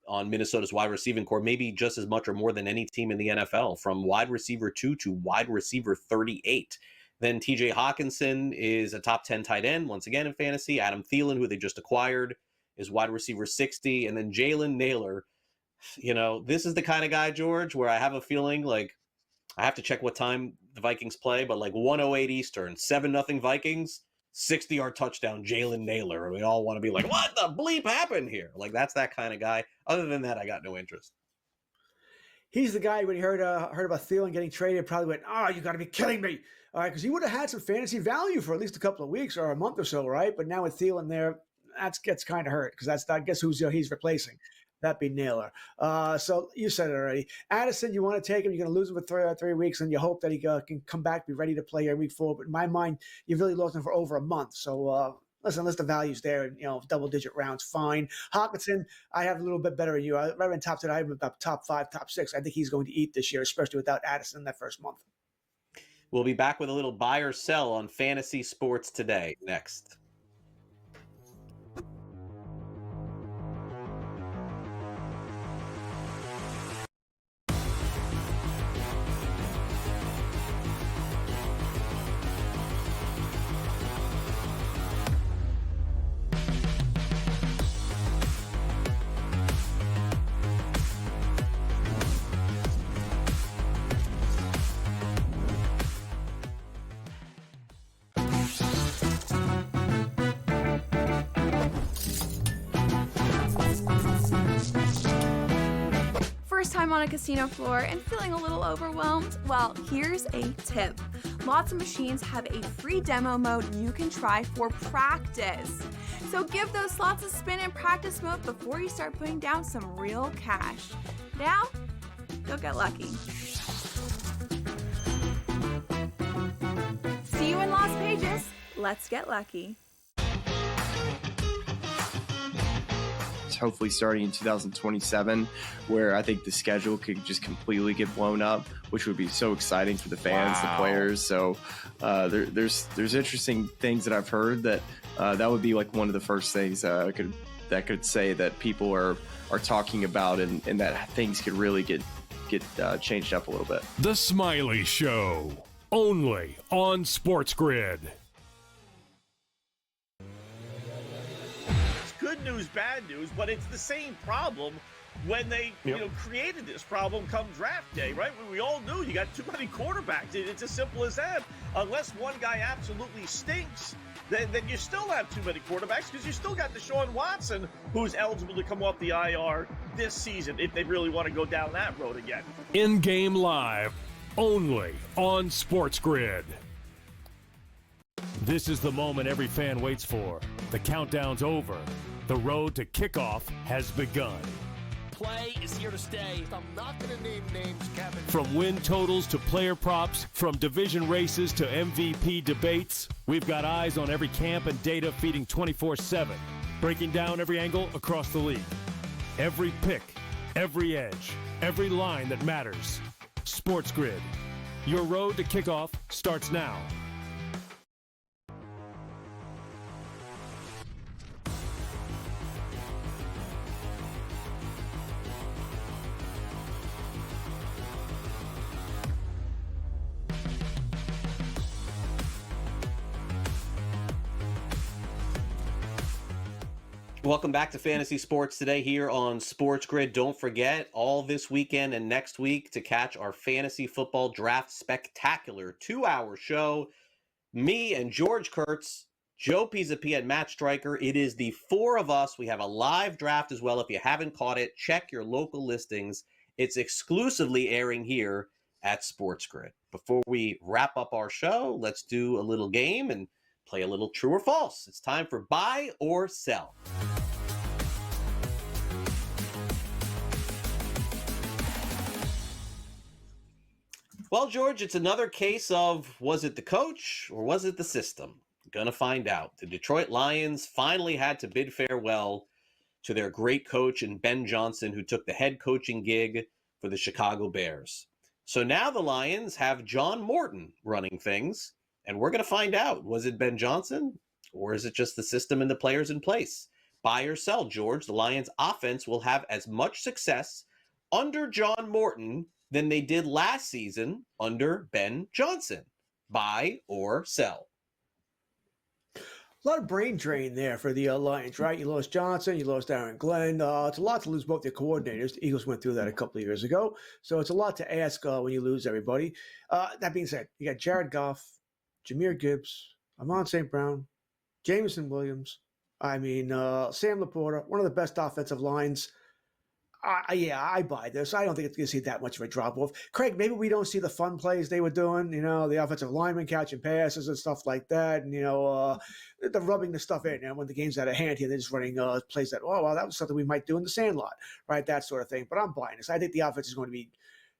on Minnesota's wide receiving core, maybe just as much or more than any team in the NFL, from wide receiver 2 to wide receiver 38. Then TJ Hawkinson is a top 10 tight end, once again in fantasy. Adam Thielen, who they just acquired, is wide receiver 60. And then Jalen Naylor, this is the kind of guy, George, where I have a feeling like I have to check what time the Vikings play, but like 1:08 Eastern, 7-0 Vikings, 60-yard touchdown, Jalen Naylor. And we all want to be like, what the bleep happened here? Like, that's that kind of guy. Other than that, I got no interest. He's the guy, when he heard about Thielen getting traded, probably went, you got to be kidding me. All right, because he would have had some fantasy value for at least a couple of weeks or a month or so, right? But now with Thielen there, that gets kind of hurt, because I guess who's he's replacing. That'd be Naylor. So you said it already. Addison, you want to take him. You're going to lose him for 3 weeks, and you hope that he can come back, be ready to play in week 4. But in my mind, you've really lost him for over a month. So listen, unless the value's there, double-digit rounds, fine. Hawkinson, I have a little bit better than you. Right in top 10, I have about top 5, top 6. I think he's going to eat this year, especially without Addison in that first month. We'll be back with a little buy or sell on fantasy sports today next. First time on a casino floor and feeling a little overwhelmed? Well, here's a tip. Slots and Machines have a free demo mode you can try for practice. So give those slots a spin in practice mode before you start putting down some real cash. Now, go get lucky. See you in Las Vegas. Let's get lucky. Hopefully starting in 2027, where I think the schedule could just completely get blown up, which would be so exciting for the fans, the players. So there's interesting things that I've heard that that would be like one of the first things that could say that people are talking about, and that things could really get changed up a little bit. The Smiley Show, only on SportsGrid. Good news, bad news, but it's the same problem when they created this problem come draft day, right? We all knew you got too many quarterbacks. It's as simple as that. Unless one guy absolutely stinks, then you still have too many quarterbacks because you still got Deshaun Watson, who's eligible to come off the IR this season if they really want to go down that road again. In-game live, only on SportsGrid. This is the moment every fan waits for. The countdown's over. The road to kickoff has begun. Play is here to stay. I'm not going to name names, Kevin. From win totals to player props, from division races to MVP debates, we've got eyes on every camp and data feeding 24/7, breaking down every angle across the league. Every pick, every edge, every line that matters. SportsGrid. Your road to kickoff starts now. Welcome back to Fantasy Sports Today here on SportsGrid. Don't forget, all this weekend and next week to catch our Fantasy Football Draft Spectacular 2-hour show. Me and George Kurtz, Joe Pisapia, and Matt Stryker. It is the four of us. We have a live draft as well. If you haven't caught it, check your local listings. It's exclusively airing here at SportsGrid. Before we wrap up our show, let's do a little game and play a little true or false. It's time for buy or sell. Well, George, it's another case of, was it the coach or was it the system? Gonna find out. The Detroit Lions finally had to bid farewell to their great coach in Ben Johnson, who took the head coaching gig for the Chicago Bears. So now the Lions have John Morton running things, and we're going to find out, was it Ben Johnson or is it just the system and the players in place? Buy or sell, George. The Lions offense will have as much success under John Morton than they did last season under Ben Johnson. Buy or sell? A lot of brain drain there for the Lions, right? You lost Johnson, you lost Aaron Glenn. It's a lot to lose both their coordinators. The Eagles went through that a couple of years ago. So it's a lot to ask when you lose everybody. That being said, you got Jared Goff, Jahmyr Gibbs, Amon St. Brown, Jameson Williams. Sam Laporta, one of the best offensive lines. I buy this. I don't think it's going to see that much of a drop-off. Craig, maybe we don't see the fun plays they were doing, the offensive linemen catching passes and stuff like that, and, the rubbing the stuff in. And when the game's out of hand here, they're just running plays that, that was something we might do in the Sandlot, right? That sort of thing. But I'm buying this. I think the offense is going to be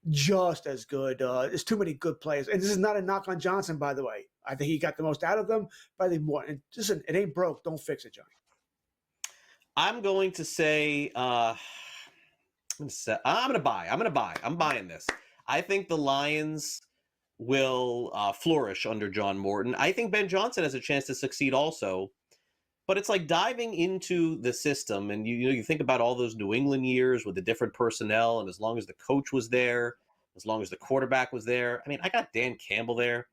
just as good. There's too many good players. And this is not a knock on Johnson, by the way. I think he got the most out of them, but I think more. And listen, it ain't broke. Don't fix it, Johnny. I'm going to say... I'm going to buy. I'm buying this. I think the Lions will flourish under John Morton. I think Ben Johnson has a chance to succeed also. But it's like diving into the system, and you think about all those New England years with the different personnel, and as long as the coach was there, as long as the quarterback was there. I got Dan Campbell there.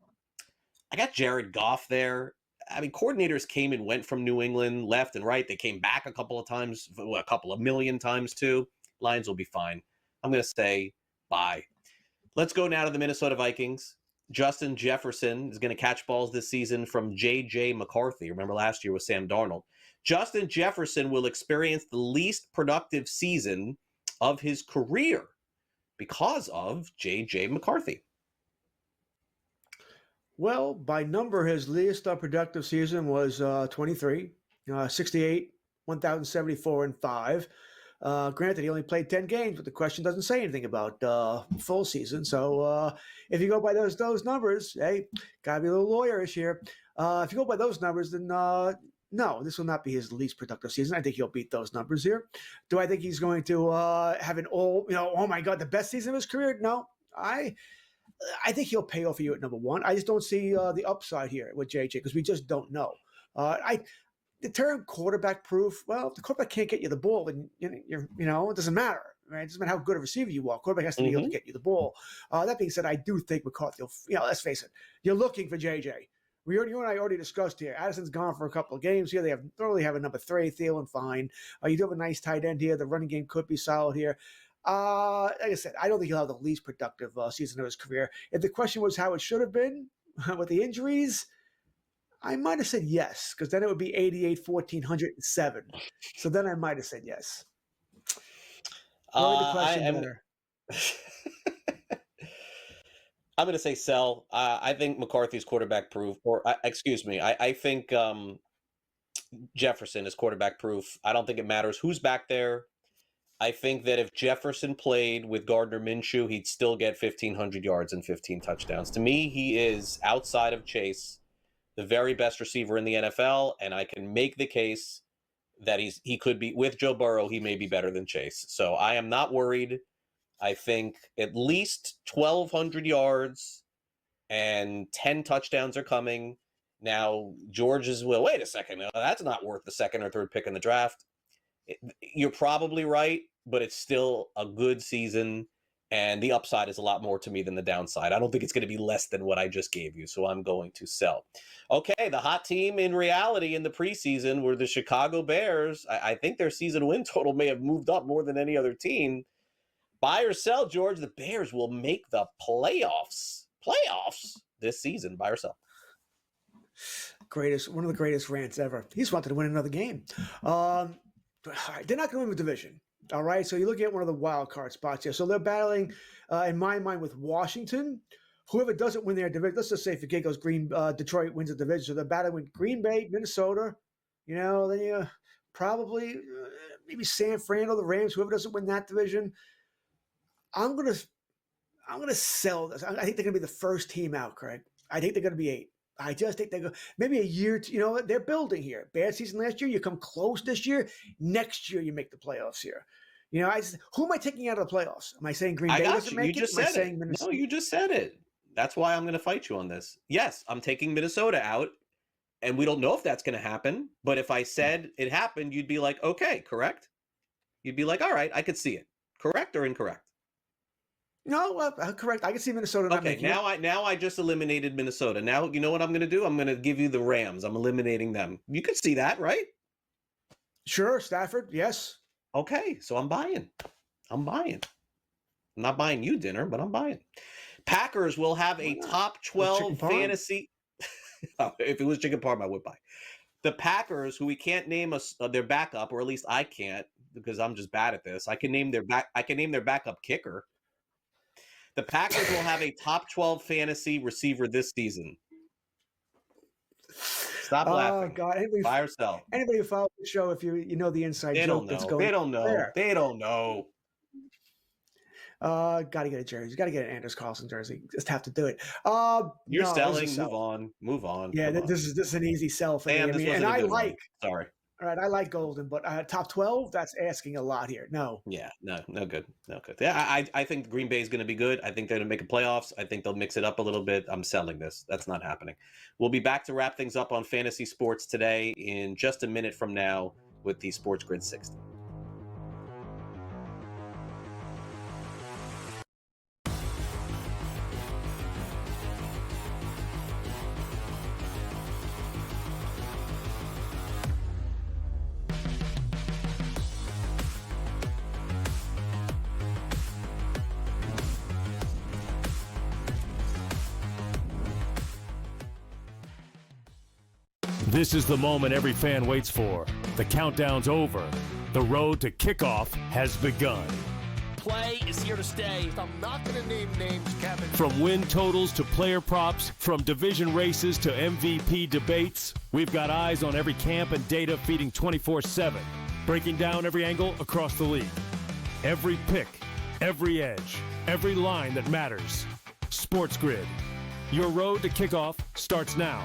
I got Jared Goff there. Coordinators came and went from New England left and right. They came back a couple of million times too. Lions will be fine. I'm going to say bye. Let's go now to the Minnesota Vikings. Justin Jefferson is going to catch balls this season from J.J. McCarthy. Remember last year was Sam Darnold. Justin Jefferson will experience the least productive season of his career because of J.J. McCarthy. Well, by number, his least productive season was 23, 68, 1,074, and 5. Granted, he only played 10 games, but the question doesn't say anything about full season. So if you go by those numbers, hey, gotta be a little lawyerish here. If you go by those numbers, then no, this will not be his least productive season. I think he'll beat those numbers here. Do I think he's going to have an oh my God, the best season of his career? No, I think he'll pay off for you at number one. I just don't see the upside here with JJ because we just don't know. The term quarterback proof, well, if the quarterback can't get you the ball, then it doesn't matter. Right? It doesn't matter how good a receiver you are. Quarterback has to be able to get you the ball. That being said, I do think McCarthy will, let's face it, you're looking for JJ. You and I already discussed here. Addison's gone for a couple of games here. They don't really have a number 3. Thielen, fine. You do have a nice tight end here. The running game could be solid here. Like I said, I don't think he'll have the least productive season of his career. If the question was how it should have been with the injuries, I might have said yes, because then it would be 88, 1,407. So then I might have said yes. The question better. I'm going to say sell. I think McCarthy's quarterback proof, I think Jefferson is quarterback proof. I don't think it matters who's back there. I think that if Jefferson played with Gardner Minshew, he'd still get 1,500 yards and 15 touchdowns. To me, he is, outside of Chase, the very best receiver in the NFL, and I can make the case that he could be, with Joe Burrow, he may be better than Chase. So I am not worried. I think at least 1,200 yards and 10 touchdowns are coming. Now, George's wait a second. That's not worth the second or third pick in the draft. You're probably right, but it's still a good season, and the upside is a lot more to me than the downside. I don't think it's going to be less than what I just gave you, so I'm going to sell. Okay, the hot team in reality in the preseason were the Chicago Bears. I think their season win total may have moved up more than any other team. Buy or sell, George? The Bears will make the playoffs this season. Buy or sell? One of the greatest rants ever. He just wanted to win another game. They're not going to win the division. All right. So you look at one of the wild card spots here. So they're battling, in my mind, with Washington. Whoever doesn't win their division, let's just say for giggles, Detroit wins the division. So they're battling with Green Bay, Minnesota. Then you probably maybe San Fran or the Rams. Whoever doesn't win that division, I'm gonna sell this. I think they're gonna be the first team out, Craig. I think they're gonna be 8. I just think they go maybe a year. They're building here. Bad season last year. You come close this year. Next year you make the playoffs here. Who am I taking out of the playoffs? Am I saying Green Bay doesn't make it? You just said it. No, you just said it. That's why I'm going to fight you on this. Yes, I'm taking Minnesota out, and we don't know if that's going to happen. But if I said it happened, you'd be like, okay, correct. You'd be like, all right, I could see it. Correct or incorrect? No, correct. I can see Minnesota not making it. Now I just eliminated Minnesota. Now, you know what I'm going to do? I'm going to give you the Rams. I'm eliminating them. You could see that, right? Sure, Stafford, yes. Okay, so I'm buying. I'm not buying you dinner, but I'm buying. Packers will have a top 12 fantasy. If it was chicken parm, I would buy. The Packers, who we can't name their backup, or at least I can't, because I'm just bad at this. I can name their backup kicker. The Packers will have a top 12 fantasy receiver this season. Stop laughing. God. Buy or sell? Anybody who follows the show, if you know the inside joke that's going on. They don't know. Got to get a jersey. Got to get an Anders Carlson jersey. Just have to do it. You're selling. Move on. Yeah, this is an easy sell for me. And I like. Sorry. All right, I like Golden, but top 12, that's asking a lot here. No. Yeah, no good. Yeah, I think Green Bay is going to be good. I think they're going to make the playoffs. I think they'll mix it up a little bit. I'm selling this. That's not happening. We'll be back to wrap things up on fantasy sports today in just a minute from now with the SportsGrid 60. This is the moment every fan waits for. The countdown's over. The road to kickoff has begun. play is here to stay. I'm not going to name names, Kevin. From win totals to player props, from division races to MVP debates, we've got eyes on every camp and data feeding 24/7, breaking down every angle across the league. Every pick, every edge, every line that matters. SportsGrid. Your road to kickoff starts now.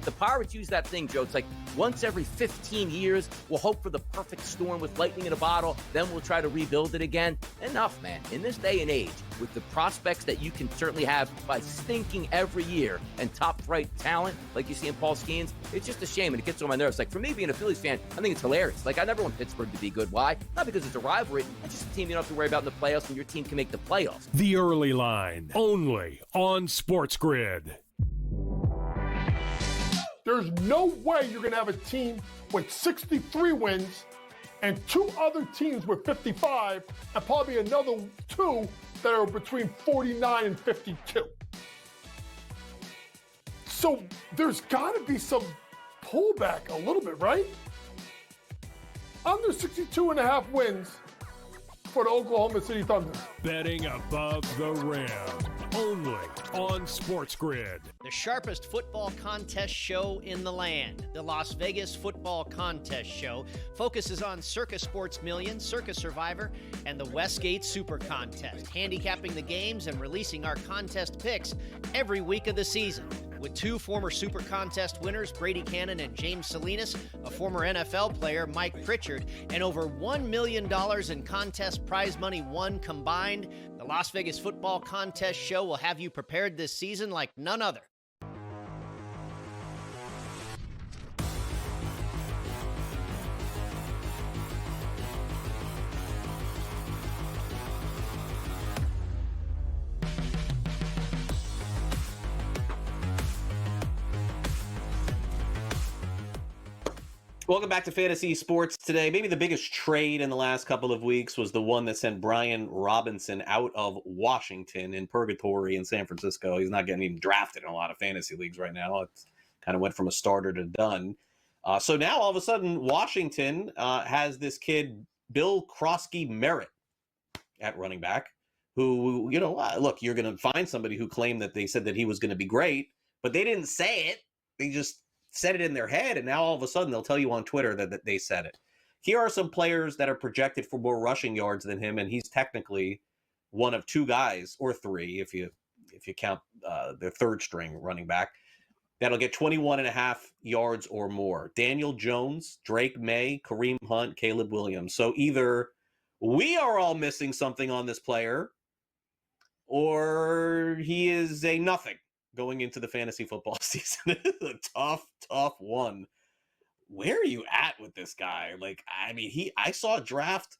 The Pirates use that thing, Joe. It's like once every 15 years, we'll hope for the perfect storm with lightning in a bottle, then we'll try to rebuild it again. Enough, man. In this day and age, with the prospects that you can certainly have by stinking every year and top flight talent like you see in Paul Skeens, it's just a shame and it gets on my nerves. Like for me being a Phillies fan, I think it's hilarious. Like I never want Pittsburgh to be good. Why? Not because it's a rivalry. It's just a team you don't have to worry about in the playoffs when your team can make the playoffs. The Early Line, only on SportsGrid. There's no way you're going to have a team with 63 wins and two other teams with 55 and probably another two that are between 49 and 52. So there's got to be some pullback a little bit, right? Under 62 and a half wins for the Oklahoma City Thunder. Betting above the rim, only on SportsGrid. The sharpest football contest show in the land, the Las Vegas Football Contest Show, focuses on Circus Sports Million, Circus Survivor, and the Westgate Super Contest, handicapping the games and releasing our contest picks every week of the season. With two former Super Contest winners, Brady Cannon and James Salinas, a former NFL player, Mike Pritchard, and over $1 million in contest prize money won combined, the Las Vegas Football Contest Show will have you prepared this season like none other. Welcome back to Fantasy Sports today. Maybe the biggest trade in the last couple of weeks was the one that sent Brian Robinson out of Washington in purgatory in San Francisco. He's not getting even drafted in a lot of fantasy leagues right now. It kind of went from a starter to done. So now all of a sudden, Washington has this kid, Bill Krosky-Merritt, at running back, who, you know, look, you're going to find somebody who claimed that they said that he was going to be great, but they didn't say it. They just said it in their head, and now all of a sudden they'll tell you on Twitter that they said it. Here are some players that are projected for more rushing yards than him, and he's technically one of two guys, or three if you count their third string running back, that'll get 21.5 yards or more. Daniel Jones, Drake May, Kareem Hunt, Caleb Williams. So either we are all missing something on this player, or he is a nothing going into the fantasy football season. It's a tough one. Where are you at with this guy? Like, I mean, I saw a draft,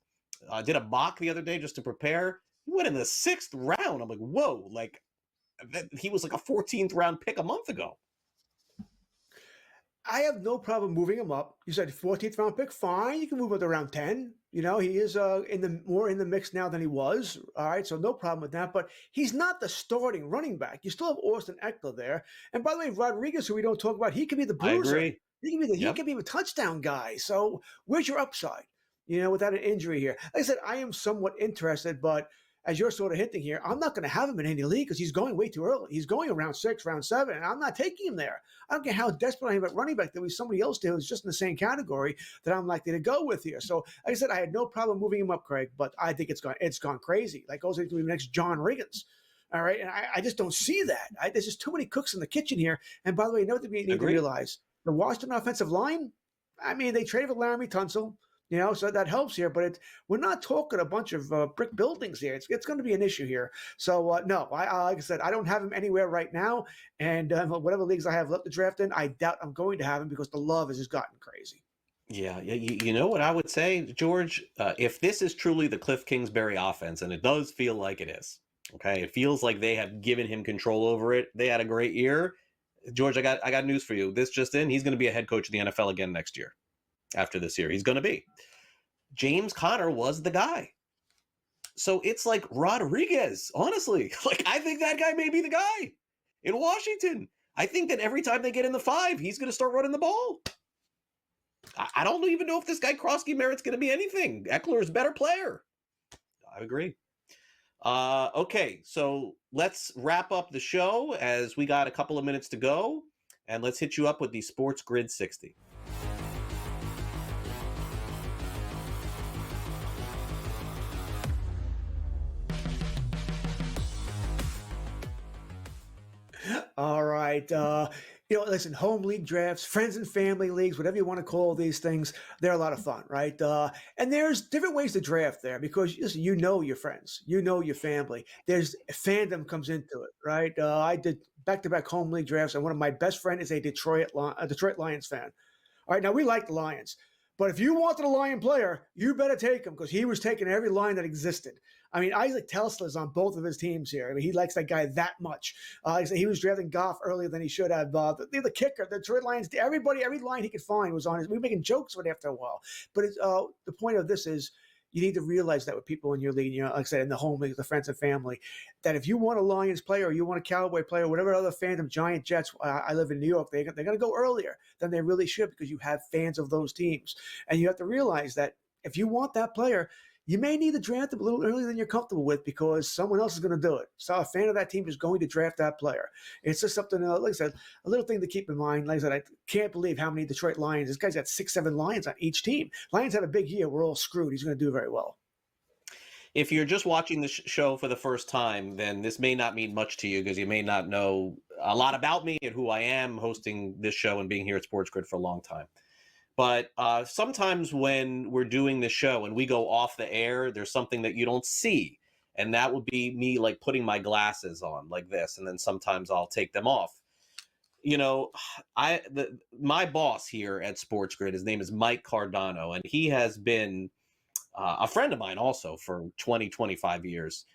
did a mock the other day just to prepare. He went in the 6th round. I'm like, whoa, like he was like a 14th round pick a month ago. I have no problem moving him up. You said 14th round pick, fine. You can move it around 10. You know, he is more in the mix now than he was. All right, so no problem with that. But he's not the starting running back. You still have Austin Eckler there. And by the way, Rodriguez, who we don't talk about, he could be the bruiser. I agree. He could be the touchdown guy. So where's your upside? You know, without an injury here. Like I said, I am somewhat interested, but as you're sort of hinting here, I'm not going to have him in any league because he's going way too early. He's going around 6, round 7, and I'm not taking him there. I don't care how desperate I am at running back. There was somebody else there who's just in the same category that I'm likely to go with here. So, like I said, I had no problem moving him up, Craig, but I think it's gone crazy. Like goes into the next John Riggins. All right, and I just don't see that. There's just too many cooks in the kitchen here. And by the way, another thing you need to realize, the Washington offensive line, I mean, they traded with Laramie Tunsil. You know, so that helps here, but we're not talking a bunch of brick buildings here. It's going to be an issue here. So, no, like I said, I don't have him anywhere right now. And whatever leagues I have left to draft in, I doubt I'm going to have him because the love has just gotten crazy. Yeah, you know what I would say, George? If this is truly the Cliff Kingsbury offense, and it does feel like it is, okay? It feels like they have given him control over it. They had a great year. George, I got news for you. This just in, he's going to be a head coach of the NFL again next year. After this year, he's going to be. James Conner was the guy. So it's like Rodriguez, honestly. Like, I think that guy may be the guy in Washington. I think that every time they get in the 5, he's going to start running the ball. I don't even know if this guy Krosky Merritt's going to be anything. Eckler is a better player. I agree. Okay, so let's wrap up the show as we got a couple of minutes to go, and let's hit you up with the SportsGrid 60. All right. Listen, home league drafts, friends and family leagues, whatever you want to call these things, they're a lot of fun, right? And there's different ways to draft there because listen, you know your friends, you know your family. There's fandom comes into it, right? I did back-to-back home league drafts, and one of my best friends is a Detroit Lions fan. All right, now we like the Lions, but if you wanted a Lion player, you better take him because he was taking every Lion that existed. I mean, Isaac Tesla's on both of his teams here. I mean, he likes that guy that much. He was drafting Goff earlier than he should have. The kicker, the Detroit Lions, every Lion he could find was on his. We were making jokes with it after a while. But the point of this is you need to realize that with people in your league, like I said, in the home league, the friends and family, that if you want a Lions player or you want a Cowboy player, whatever other fandom, Giant, Jets, I live in New York, they're going to go earlier than they really should because you have fans of those teams. And you have to realize that if you want that player, you may need to draft them a little earlier than you're comfortable with because someone else is going to do it. So a fan of that team is going to draft that player. It's just something, like I said, a little thing to keep in mind. Like I said, I can't believe how many Detroit Lions. This guy's got 6-7 Lions on each team. Lions had a big year. We're all screwed. He's going to do very well. If you're just watching the show for the first time, then this may not mean much to you because you may not know a lot about me and who I am hosting this show and being here at SportsGrid for a long time. But sometimes when we're doing the show and we go off the air, there's something that you don't see. And that would be me like putting my glasses on like this. And then sometimes I'll take them off. You know, my boss here at SportsGrid, his name is Mike Cardano, and he has been a friend of mine also for 20, 25 years.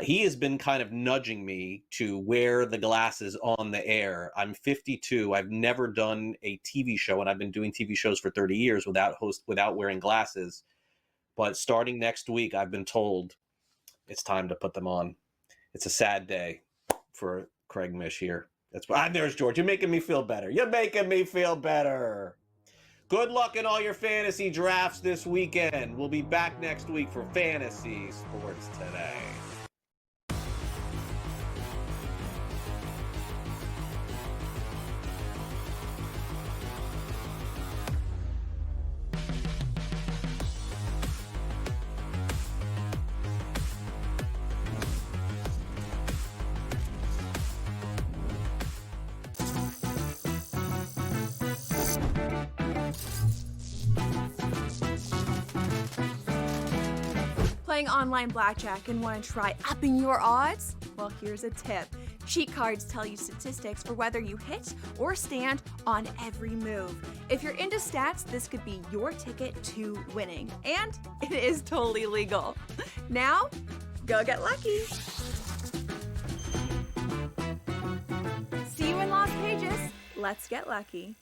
He has been kind of nudging me to wear the glasses on the air. I'm 52. I've never done a TV show, and I've been doing TV shows for 30 years without wearing glasses. But starting next week, I've been told it's time to put them on. It's a sad day for Craig Mish here. There's George. You're making me feel better. You're making me feel better. Good luck in all your fantasy drafts this weekend. We'll be back next week for Fantasy Sports Today. Playing online blackjack and want to try upping your odds? Well, here's a tip. Cheat cards tell you statistics for whether you hit or stand on every move. If you're into stats, this could be your ticket to winning. And it is totally legal. Now, go get lucky. See you in Las Vegas. Let's get lucky.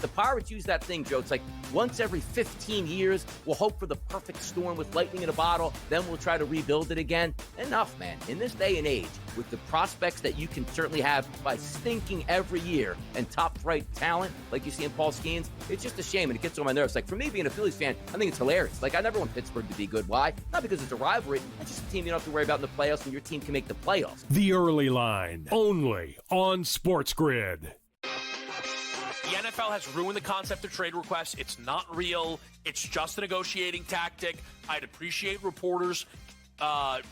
The Pirates use that thing, Joe. It's like once every 15 years, we'll hope for the perfect storm with lightning in a bottle, then we'll try to rebuild it again. Enough, man. In this day and age, with the prospects that you can certainly have by stinking every year and top-flight talent like you see in Paul Skeens, it's just a shame, and it gets on my nerves. Like, for me, being a Phillies fan, I think it's hilarious. Like, I never want Pittsburgh to be good. Why? Not because it's a rivalry. It's just a team you don't have to worry about in the playoffs, and your team can make the playoffs. The Early Line, only on SportsGrid. The NFL has ruined the concept of trade requests. It's not real. It's just a negotiating tactic. I'd appreciate reporters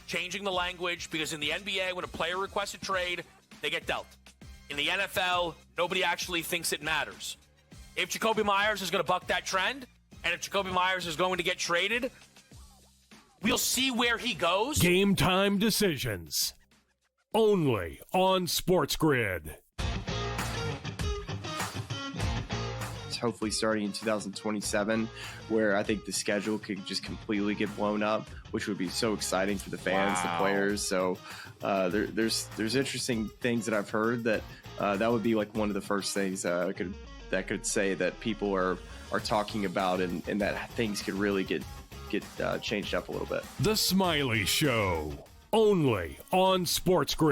changing the language because in the NBA, when a player requests a trade, they get dealt. In the NFL, nobody actually thinks it matters. If Jacoby Myers is going to buck that trend, and if Jacoby Myers is going to get traded, we'll see where he goes. Game time decisions. Only on SportsGrid. Hopefully starting in 2027, where I think the schedule could just completely get blown up, which would be so exciting for the fans, the players. So there's interesting things that I've heard that that would be like one of the first things that could say that people are talking about and that things could really get changed up a little bit. The Smiley Show, only on SportsGrid.